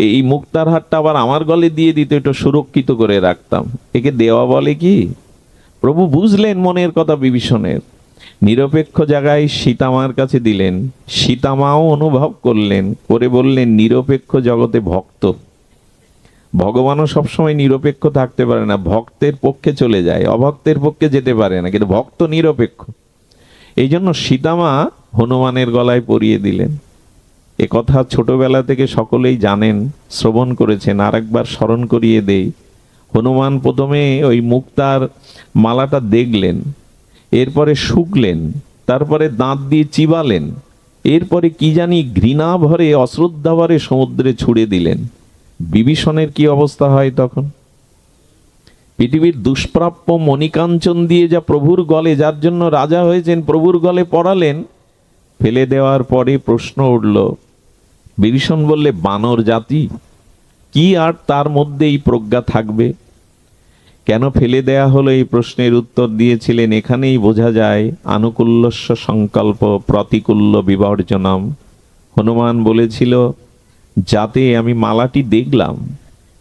এই মুক্তার হারটা আবার আমার গলে দিয়ে দিত, এটা সুরক্ষিত করে রাখতাম। একে দেওয়া বলে কি? প্রভু বুঝলেন মনের কথা বিভীষণের, নিরপেক্ষ জায়গায় সীতামার কাছে দিলেন। সীতামাও অনুভব করলেন, করে বললেন, নিরপেক্ষ জগতে ভক্ত। ভগবানও সবসময় নিরপেক্ষ থাকতে পারে না, ভক্তের পক্ষে চলে যায়, অভক্তের পক্ষে যেতে পারে না, কিন্তু ভক্ত নিরপেক্ষ। এই জন্য সীতামা হনুমানের গলায় পরিয়ে দিলেন। এ কথা ছোটবেলা থেকে সকলেই জানেন, শ্রবণ করেছেন। আরেকবার স্মরণ করিয়ে দেই। হনুমান প্রথমে ওই মুক্তার মালাটা দেখলেন, এরপরে শুকলেন, তারপরে দাঁত দিয়ে চিবালেন, এরপরে কি জানি ঘৃণা ভরে, অশ্রদ্ধা ভরে সমুদ্রে ছুড়ে দিলেন। বিভীষণের কি অবস্থা হয় তখন? পৃথিবীর দুষ্প্রাপ্য মণিকাঞ্চন দিয়ে যা প্রভুর গলে, যার জন্য রাজা হয়েছেন, প্রভুর গলে পরালেন, ফেলে দেওয়ার পরে প্রশ্ন উঠল। বিভীষণ বললে, বানর জাতি, কি আর তার মধ্যেই প্রজ্ঞা থাকবে? কেন ফেলে দেয়া হলো এই প্রশ্নের উত্তর দিয়েছিলেন, এখানেই বোঝা যায় আনুকূল্যস্য সংকল্প প্রতিকূল্য বিবর্জনম। হনুমান বলেছিল, যাতে আমি মালাটি দেখলাম,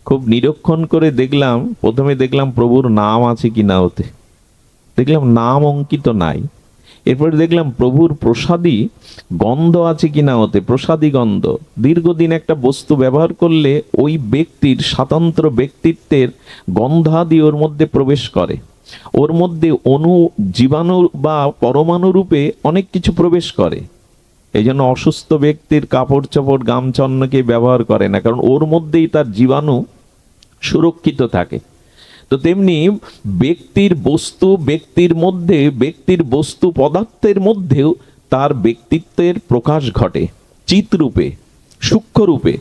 খুব নিরীক্ষণ করে দেখলাম। প্রথমে দেখলাম প্রভুর নাম আছে কিনা ওতে, দেখলাম নাম অঙ্কিত নাই। এরপরে দেখলাম প্রভুর প্রসাদী গন্ধ আছে কিনা ওতে, প্রসাদী গন্ধ। দীর্ঘদিন একটা বস্তু ব্যবহার করলে ওই ব্যক্তির স্বতন্ত্র ব্যক্তিত্বের গন্ধাদি ওর মধ্যে প্রবেশ করে, ওর মধ্যে অণু, জীবাণু বা পরমাণু রূপে অনেক কিছু প্রবেশ করে। এই জন্য অসুস্থ ব্যক্তির কাপড় চোপড়, গামছন্নকে ব্যবহার করে না, কারণ ওর মধ্যেই তার জীবাণু সুরক্ষিত থাকে। তো তেমনি ব্যক্তির বস্তু, ব্যক্তির মধ্যে, ব্যক্তির বস্তু পদার্থের মধ্যেও তার ব্যক্তিত্বের প্রকাশ ঘটে, চিৎরূপে, সূক্ষ্মরূপে।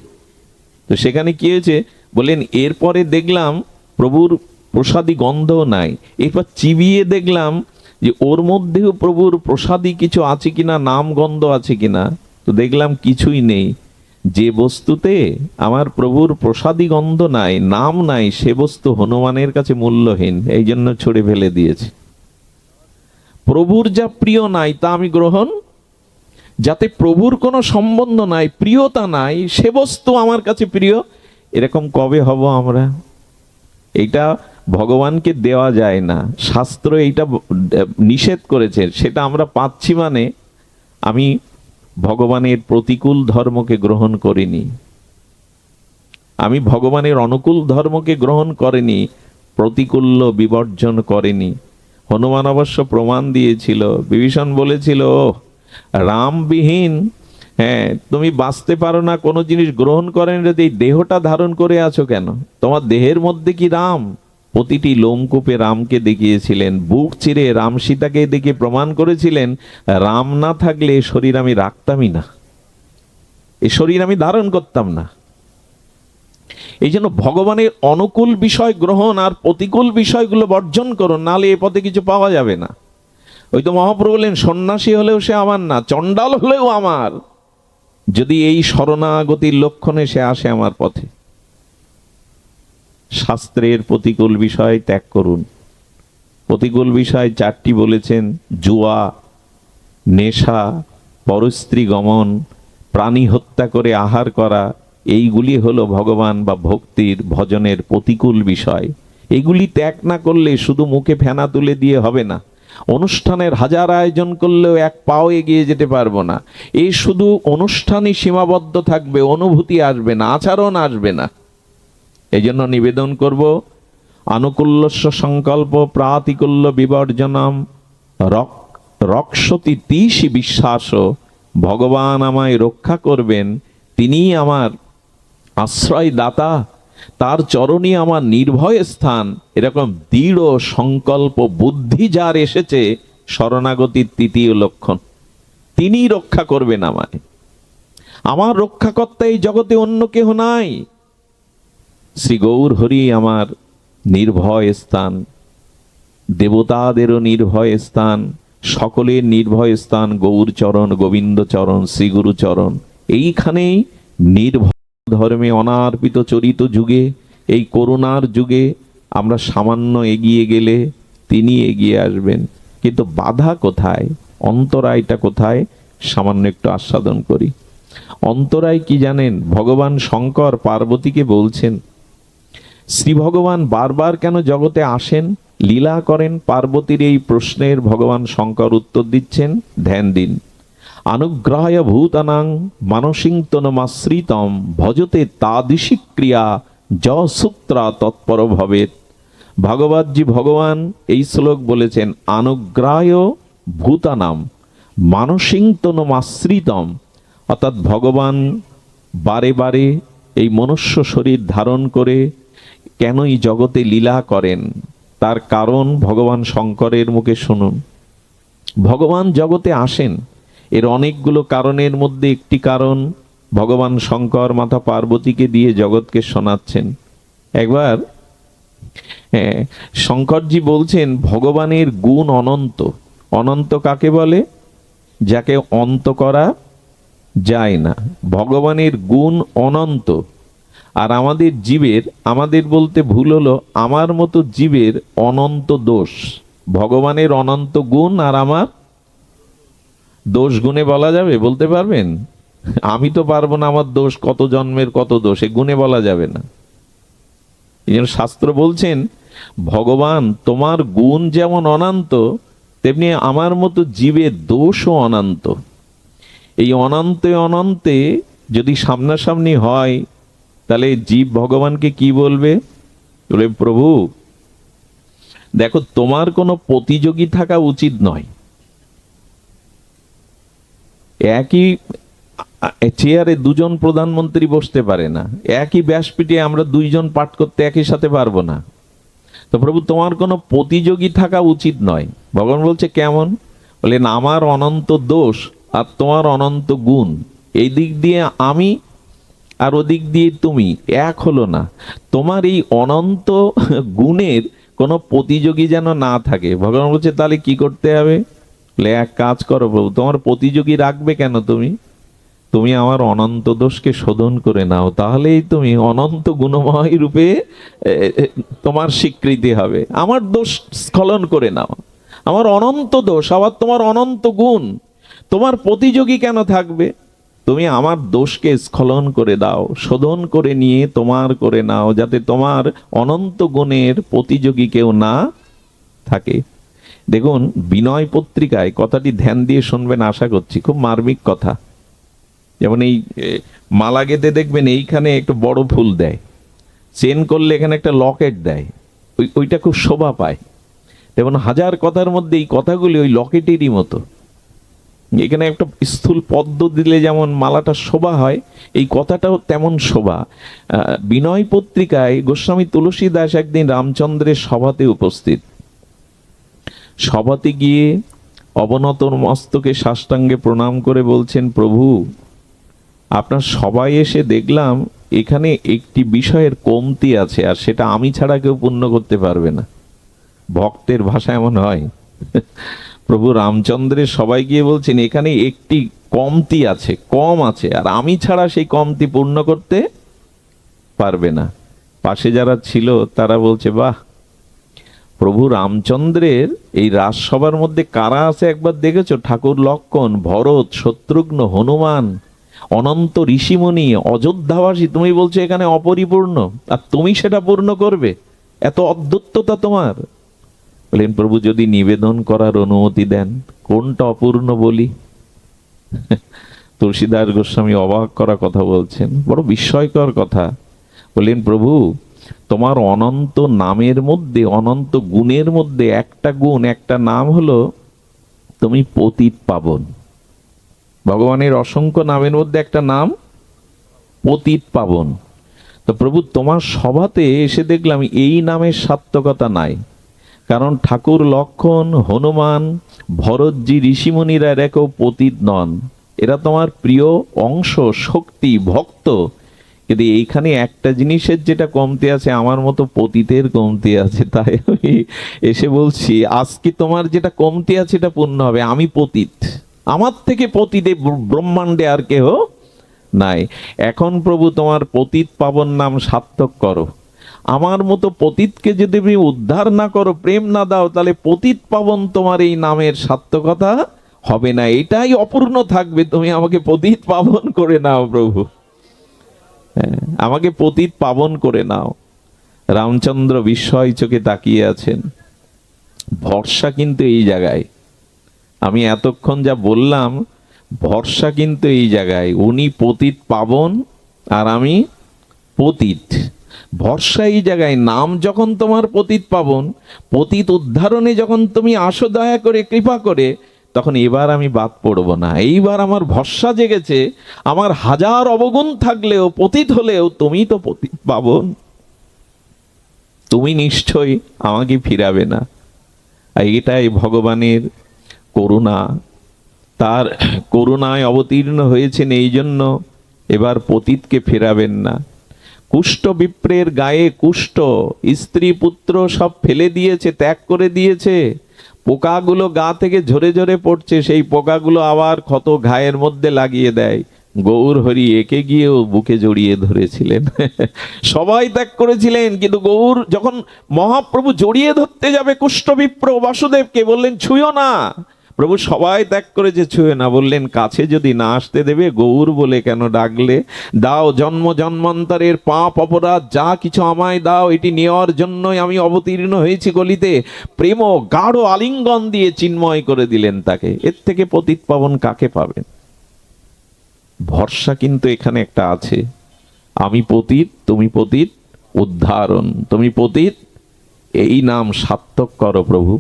তো সেখানে কি হয়েছে বলেন, এরপরে দেখলাম প্রভুর প্রসাদী গন্ধ নাই। এরপর চিবিয়ে দেখলাম যে ওর মধ্যেও প্রভুর প্রসাদী কিছু আছে কিনা, নাম গন্ধ আছে কিনা। তো দেখলাম কিছুই নেই। যে বস্তুতে আমার প্রভুর প্রসাদী গন্ধ নাই, নাম নাই, সে বস্তু হনুমানের কাছে মূল্যহীন, এই জন্য ছুড়ে ফেলে দিয়েছে। প্রভুর যা প্রিয় নাই তা আমি গ্রহণ যাতে প্রভুর কোনো সম্বন্ধ নাই, প্রিয়তা নাই, সে বস্তু আমার কাছে প্রিয়, এরকম কবে হব আমরা? এইটা ভগবানকে দেওয়া যায় না, শাস্ত্র এইটা নিষেধ করেছে। সেটা আমরা পাচ্ছি মানে আমি ভগবানের প্রতিকূল ধর্মকে গ্রহণ করিনি, আমি ভগবানের অনুকূল ধর্মকে গ্রহণ করিনি, প্রতিকূল বিবর্জন করেনি। হনুমান অবশ্য প্রমাণ দিয়েছিল। বিভীষণ বলেছিল, রামবিহীন হ্যাঁ তুমি বাঁচতে পারো না, কোনো জিনিস গ্রহণ করেন যদি এই দেহটা ধারণ করে আছো কেন? তোমার দেহের মধ্যে কি রাম? প্রতিটি লোমকূপে রামকে দেখিয়েছিলেন, বুক চিরে রাম সীতাকে দেখে প্রমাণ করেছিলেন রাম না থাকলে এ শরীর আমি রাখতামই না, এ শরীর আমি ধারণ করতাম না। এই জন্য ভগবানের অনুকূল বিষয় গ্রহণ আর প্রতিকূল বিষয়গুলো বর্জন করুন, নাহলে এ পথে কিছু পাওয়া যাবে না। ওই তো মহাপ্রভু বললেন, সন্ন্যাসী হলেও সে আমার না, চণ্ডাল হলেও আমার, যদি এই শরণাগতির লক্ষণে সে আসে আমার পথে। শাস্ত্রের প্রতিকূল বিষয় ত্যাগ করুন। প্রতিকূল বিষয় 4টি বলেছেন: জুয়া, নেশা, পরস্ত্রী গমন, প্রাণী হত্যা করে আহার করা। এইগুলি হলো ভগবান বা ভক্তির ভজনের প্রতিকূল বিষয়। এগুলি ত্যাগ না করলে শুধু মুখে ফেনা তুলে দিয়ে হবে না। অনুষ্ঠানের হাজার আয়োজন করলেও এক পাও এগিয়ে যেতে পারবো না। এই শুধু অনুষ্ঠানই সীমাবদ্ধ থাকবে, অনুভূতি আসবে না, আচরণ আসবে না। এই জন্য নিবেদন করব, আনুকূল্যস্য সংকল্প প্রাতিকূল্য বিবর্জনম রক্ষতি তিসি বিশ্বাস। ভগবান আমায় রক্ষা করবেন, তিনিই আমার আশ্রয় দাতা, তার চরণই আমার নির্ভয় স্থান। এরকম দৃঢ় সংকল্প বুদ্ধি যার এসেছে, শরণাগতির 3য় লক্ষণ। তিনি রক্ষা করবেন আমায়। আমার রক্ষাকর্তা এই জগতে অন্য কেহ নাই। শ্রী গৌর হরি আমার নির্ভয় স্থান, দেবতাদেরও নির্ভয় স্থান, সকলের নির্ভয় স্থান গৌর চরণ, গোবিন্দ চরণ, শ্রীগুরু চরণ। এইখানেই নির্ভয় ধর্মে অনার্পিত চরিত যুগে, এই করুণার যুগে আমরা সামান্য এগিয়ে গেলে তিনি এগিয়ে আসবেন। কিন্তু বাধা কোথায়, অন্তরায়টা কোথায়, সামান্য একটু আস্বাদন করি। অন্তরায় কি জানেন? ভগবান শঙ্কর পার্বতীকে বলছেন, শ্রী ভগবান বারবার কেন জগতে আসেন, লীলা করেন? পার্বতীর এই প্রশ্নের ভগবান শঙ্কর উত্তর দিচ্ছেন, ধ্যান দিন। অনুগ্রহায় ভূতানাং মানসিং তনমাশ্রিতম ভজতে তাদৃশী ক্রিয়া য সূত্রা তৎপর ভবেত। ভাগবতজি ভগবান এই শ্লোক বলেছেন, অনুগ্রহায় ভূতানাম মানসিং তনমাশ্রিতম, অর্থাৎ ভগবান বারে বারে এই মনুষ্য শরীর ধারণ করে কেন এই জগতে লীলা করেন, তার কারণ ভগবান শঙ্করের মুখে শুনুন। ভগবান জগতে আসেন, এর অনেকগুলো কারণের মধ্যে একটি কারণ ভগবান শঙ্কর মাতা পার্বতীকে দিয়ে জগৎকে শোনাচ্ছেন। একবার শঙ্করজি বলছেন, ভগবানের গুণ অনন্ত। অনন্ত কাকে বলে? যাকে অন্ত করা যায় না। ভগবানের গুণ অনন্ত। আর আমাদের জীবের, আমাদের বলতে ভুল হলো, আমার মতো জীবের অনন্ত দোষ। ভগবানের অনন্ত গুণ আর আমার দোষ গুণে বলা যাবে? বলতে পারবেন? আমি তো পারবো না, আমার দোষ কত জন্মের কত দোষ, এ গুণে বলা যাবে না। এই জন্য শাস্ত্র বলছেন, ভগবান তোমার গুণ যেমন অনন্ত, তেমনি আমার মতো জীবের দোষও অনন্ত। এই অনন্তে অনন্তে যদি সামনাসামনি হয়, তাহলে জীব ভগবানকে কি বলবে? বলে, প্রভু দেখো, তোমার কোনো প্রতিযোগী থাকা উচিত নয়। একই চেয়ারে দুজন প্রধানমন্ত্রী বসতে পারে না। একই ব্যাসপীঠে আমরা 2 জন পাঠ করতে একই সাথে পারবো না। তো প্রভু তোমার কোনো প্রতিযোগী থাকা উচিত নয়। ভগবান বলছে, কেমন? বলেন, আমার অনন্ত দোষ আর তোমার অনন্ত গুণ, এই দিক দিয়ে আমি আর ওদিক দিয়ে তুমি, এক হলো না। তোমার এই অনন্ত গুণের কোনো প্রতিযোগী যেন না থাকে। ভগবান বলছে, তাহলে কি করতে হবে? বলে, এক কাজ করো প্রভু, তোমার প্রতিযোগী রাখবে কেন? তুমি আমার অনন্ত দোষকে শোধন করে নাও, তাহলেই তুমি অনন্ত গুণময় রূপে তোমার স্বীকৃতি হবে। আমার দোষ স্খলন করে নাও, আমার অনন্ত দোষ আবার তোমার অনন্ত গুণ। তোমার প্রতিযোগী কেন থাকবে? তুমি আমার দোষকে স্খলন করে দাও, শোধন করে নিয়ে তোমার করে নাও, যাতে তোমার অনন্ত গুণের প্রতিযোগী কেউ না থাকে। দেখুন, বিনয় পত্রিকায় কথাটি ধ্যান দিয়ে শুনবেন আশা করছি, খুব মার্মিক কথা। যেমন এই মালা গেঁথে দেখবেন এইখানে একটু বড় ফুল দেয়, চেন করলে এখানে একটা লকেট দেয়, ওইটা খুব শোভা পায়। যেমন হাজার কথার মধ্যে এই কথাগুলি ওই লকেটেরই মতো। এখানে একটা স্থূল পদ্ম দিলে যেমন মালাটা শোভা হয়, এই কথাটাও তেমন শোভা। বিনয় পত্রিকায় গোস্বামী তুলসী দাস একদিন রামচন্দ্রের সভাতে উপস্থিত। সভাতে গিয়ে অবনত মস্তকে সাষ্টাঙ্গে প্রণাম করে বলছেন, প্রভু, আপনার সবাই এসে দেখলাম এখানে একটি বিষয়ের কমতি আছে, আর সেটা আমি ছাড়া কেউ পূর্ণ করতে পারবে না। ভক্তের ভাষা এমন হয়। প্রভু রামচন্দ্রের সবাই গিয়ে বলছেন এখানে একটি কমতি আছে, কম আছে, আর আমি ছাড়া সেই কমতি পূর্ণ করতে পারবে না। পাশে যারা ছিল তারা বলছে, বাহ, প্রভু রামচন্দ্রের এই রাজসভার মধ্যে কারা আছে একবার দেখেছো? ঠাকুর লক্ষ্মণ, ভরত, শত্রুঘ্ন, হনুমান, অনন্ত ঋষিমণি, অযোধ্যাবাসী। তুমি বলছো এখানে অপরিপূর্ণ, আর তুমি সেটা পূর্ণ করবে? এত অদ্ভুততা তোমার। বলেন, প্রভু যদি নিবেদন করার অনুমতি দেন, কোনটা অপূর্ণ বলি? তুলসীদাস গোস্বামী অবাক করা কথা বলছেন, বড় বিস্ময়কর কথা। বললেন, প্রভু, তোমার অনন্ত নামের মধ্যে, অনন্ত গুণের মধ্যে একটা গুণ, একটা নাম হলো তুমি পতিত পাবন। ভগবানের অসংখ্য নামের মধ্যে একটা নাম পতিত পাবন। তো প্রভু, তোমার সভাতে এসে দেখলাম এই নামের সার্থকতা নাই। কারণ ঠাকুর লক্ষ্মণ, হনুমান, ভরতজি, ঋষিমুনিরা এরা কেউ পতিত নন, এরা তোমার প্রিয় অংশ, শক্তি, ভক্ত। কিন্তু এইখানে একটা জিনিসের যেটা কমতি আছে, আমার মতো পতিতের কমতি আছে। তাই আমি এসে বলছি, আজকে তোমার যেটা কমতি আছে এটা পূর্ণ হবে। আমি পতিত, আমার থেকে পতিতে ব্রহ্মাণ্ডে আর কেহ নাই। এখন প্রভু তোমার পতিত পাবন নাম সার্থক করো। আমার মতো পতিতকে যদি তুমি উদ্ধার না করো, প্রেম না দাও, তাহলে পতিত পাবন তোমার এই নামের সার্থকতা হবে না, এটাই অপূর্ণ থাকবে। তুমি আমাকে পতিত পাবন করে নাও প্রভু, আমাকে পতিত পাবন করে নাও। রামচন্দ্র বিস্ময় চোখে তাকিয়ে আছেন। ভরসা কিন্তু এই জায়গায়, আমি এতক্ষণ যা বললাম, ভরসা কিন্তু এই জায়গায়। উনি পতিত পাবন আর আমি পতিত। ভরসা এই জায়গায়। নাম যখন তোমার পতিত পাবন, পতিত উদ্ধারণে যখন তুমি আসো দয়া করে, কৃপা করে, তখন এবার আমি বাদ পড়ব না। এইবার আমার ভরসা জেগেছে। আমার হাজার অবগুণ থাকলেও, পতিত হলেও, তুমি তো পতিত পাবন, তুমি নিশ্চয়ই আমাকে ফিরাবে না। আর এটাই ভগবানের করুণা। তার করুণায় অবতীর্ণ হয়েছেন, এই জন্য এবার পতিতকে ফেরাবেন না। কুষ্ঠ বিপ্রের গায়ে কুষ্ঠ, স্ত্রী পুত্র সব ফেলে দিয়েছে, ত্যাগ করে দিয়েছে। পোকাগুলো গা থেকে ঝরে ঝরে পড়ছে, সেই পোকাগুলো আবার ক্ষত ঘায়ের মধ্যে লাগিয়ে দেয়। গৌর হরি একে গিয়েও বুকে জড়িয়ে ধরেছিলেন। সবাই ত্যাগ করেছিলেন, কিন্তু গৌর যখন মহাপ্রভু জড়িয়ে ধরতে যাবে কুষ্ঠ বিপ্র বাসুদেবকে, বললেন ছুঁয়ো না। প্রভু সবাই ত্যাগ করেছে, ছুঁয়ে না। বললেন, কাছে যদি না আসতে দেবে, গৌর বলে কেন ডাকলে? দাও, জন্ম জন্মান্তরের পাপ অপরাধ যা কিছু আমায় দাও, এটি নেওয়ার জন্যই আমি অবতীর্ণ হয়েছি গলিতে। প্রেম গাঢ় আলিঙ্গন দিয়ে চিন্ময় করে দিলেন তাকে। এর থেকে পতিত পাবন কাকে পাবেন? ভরসা কিন্তু এখানে একটা আছে। আমি পতিত, তুমি পতিত, উদ্ধারণ, তুমি পতিত, এই নাম সার্থক করো প্রভু।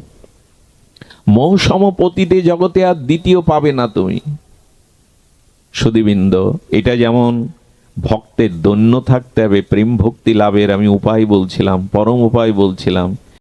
মৌসম পতিতে জগতে আর দ্বিতীয় পাবে না তুমি। সুধীবৃন্দ, এটা যেমন ভক্তের দন্য থাকতে হবে প্রেম ভক্তি লাভের, আমি উপায় বলছিলাম, পরম উপায় বলছিলাম,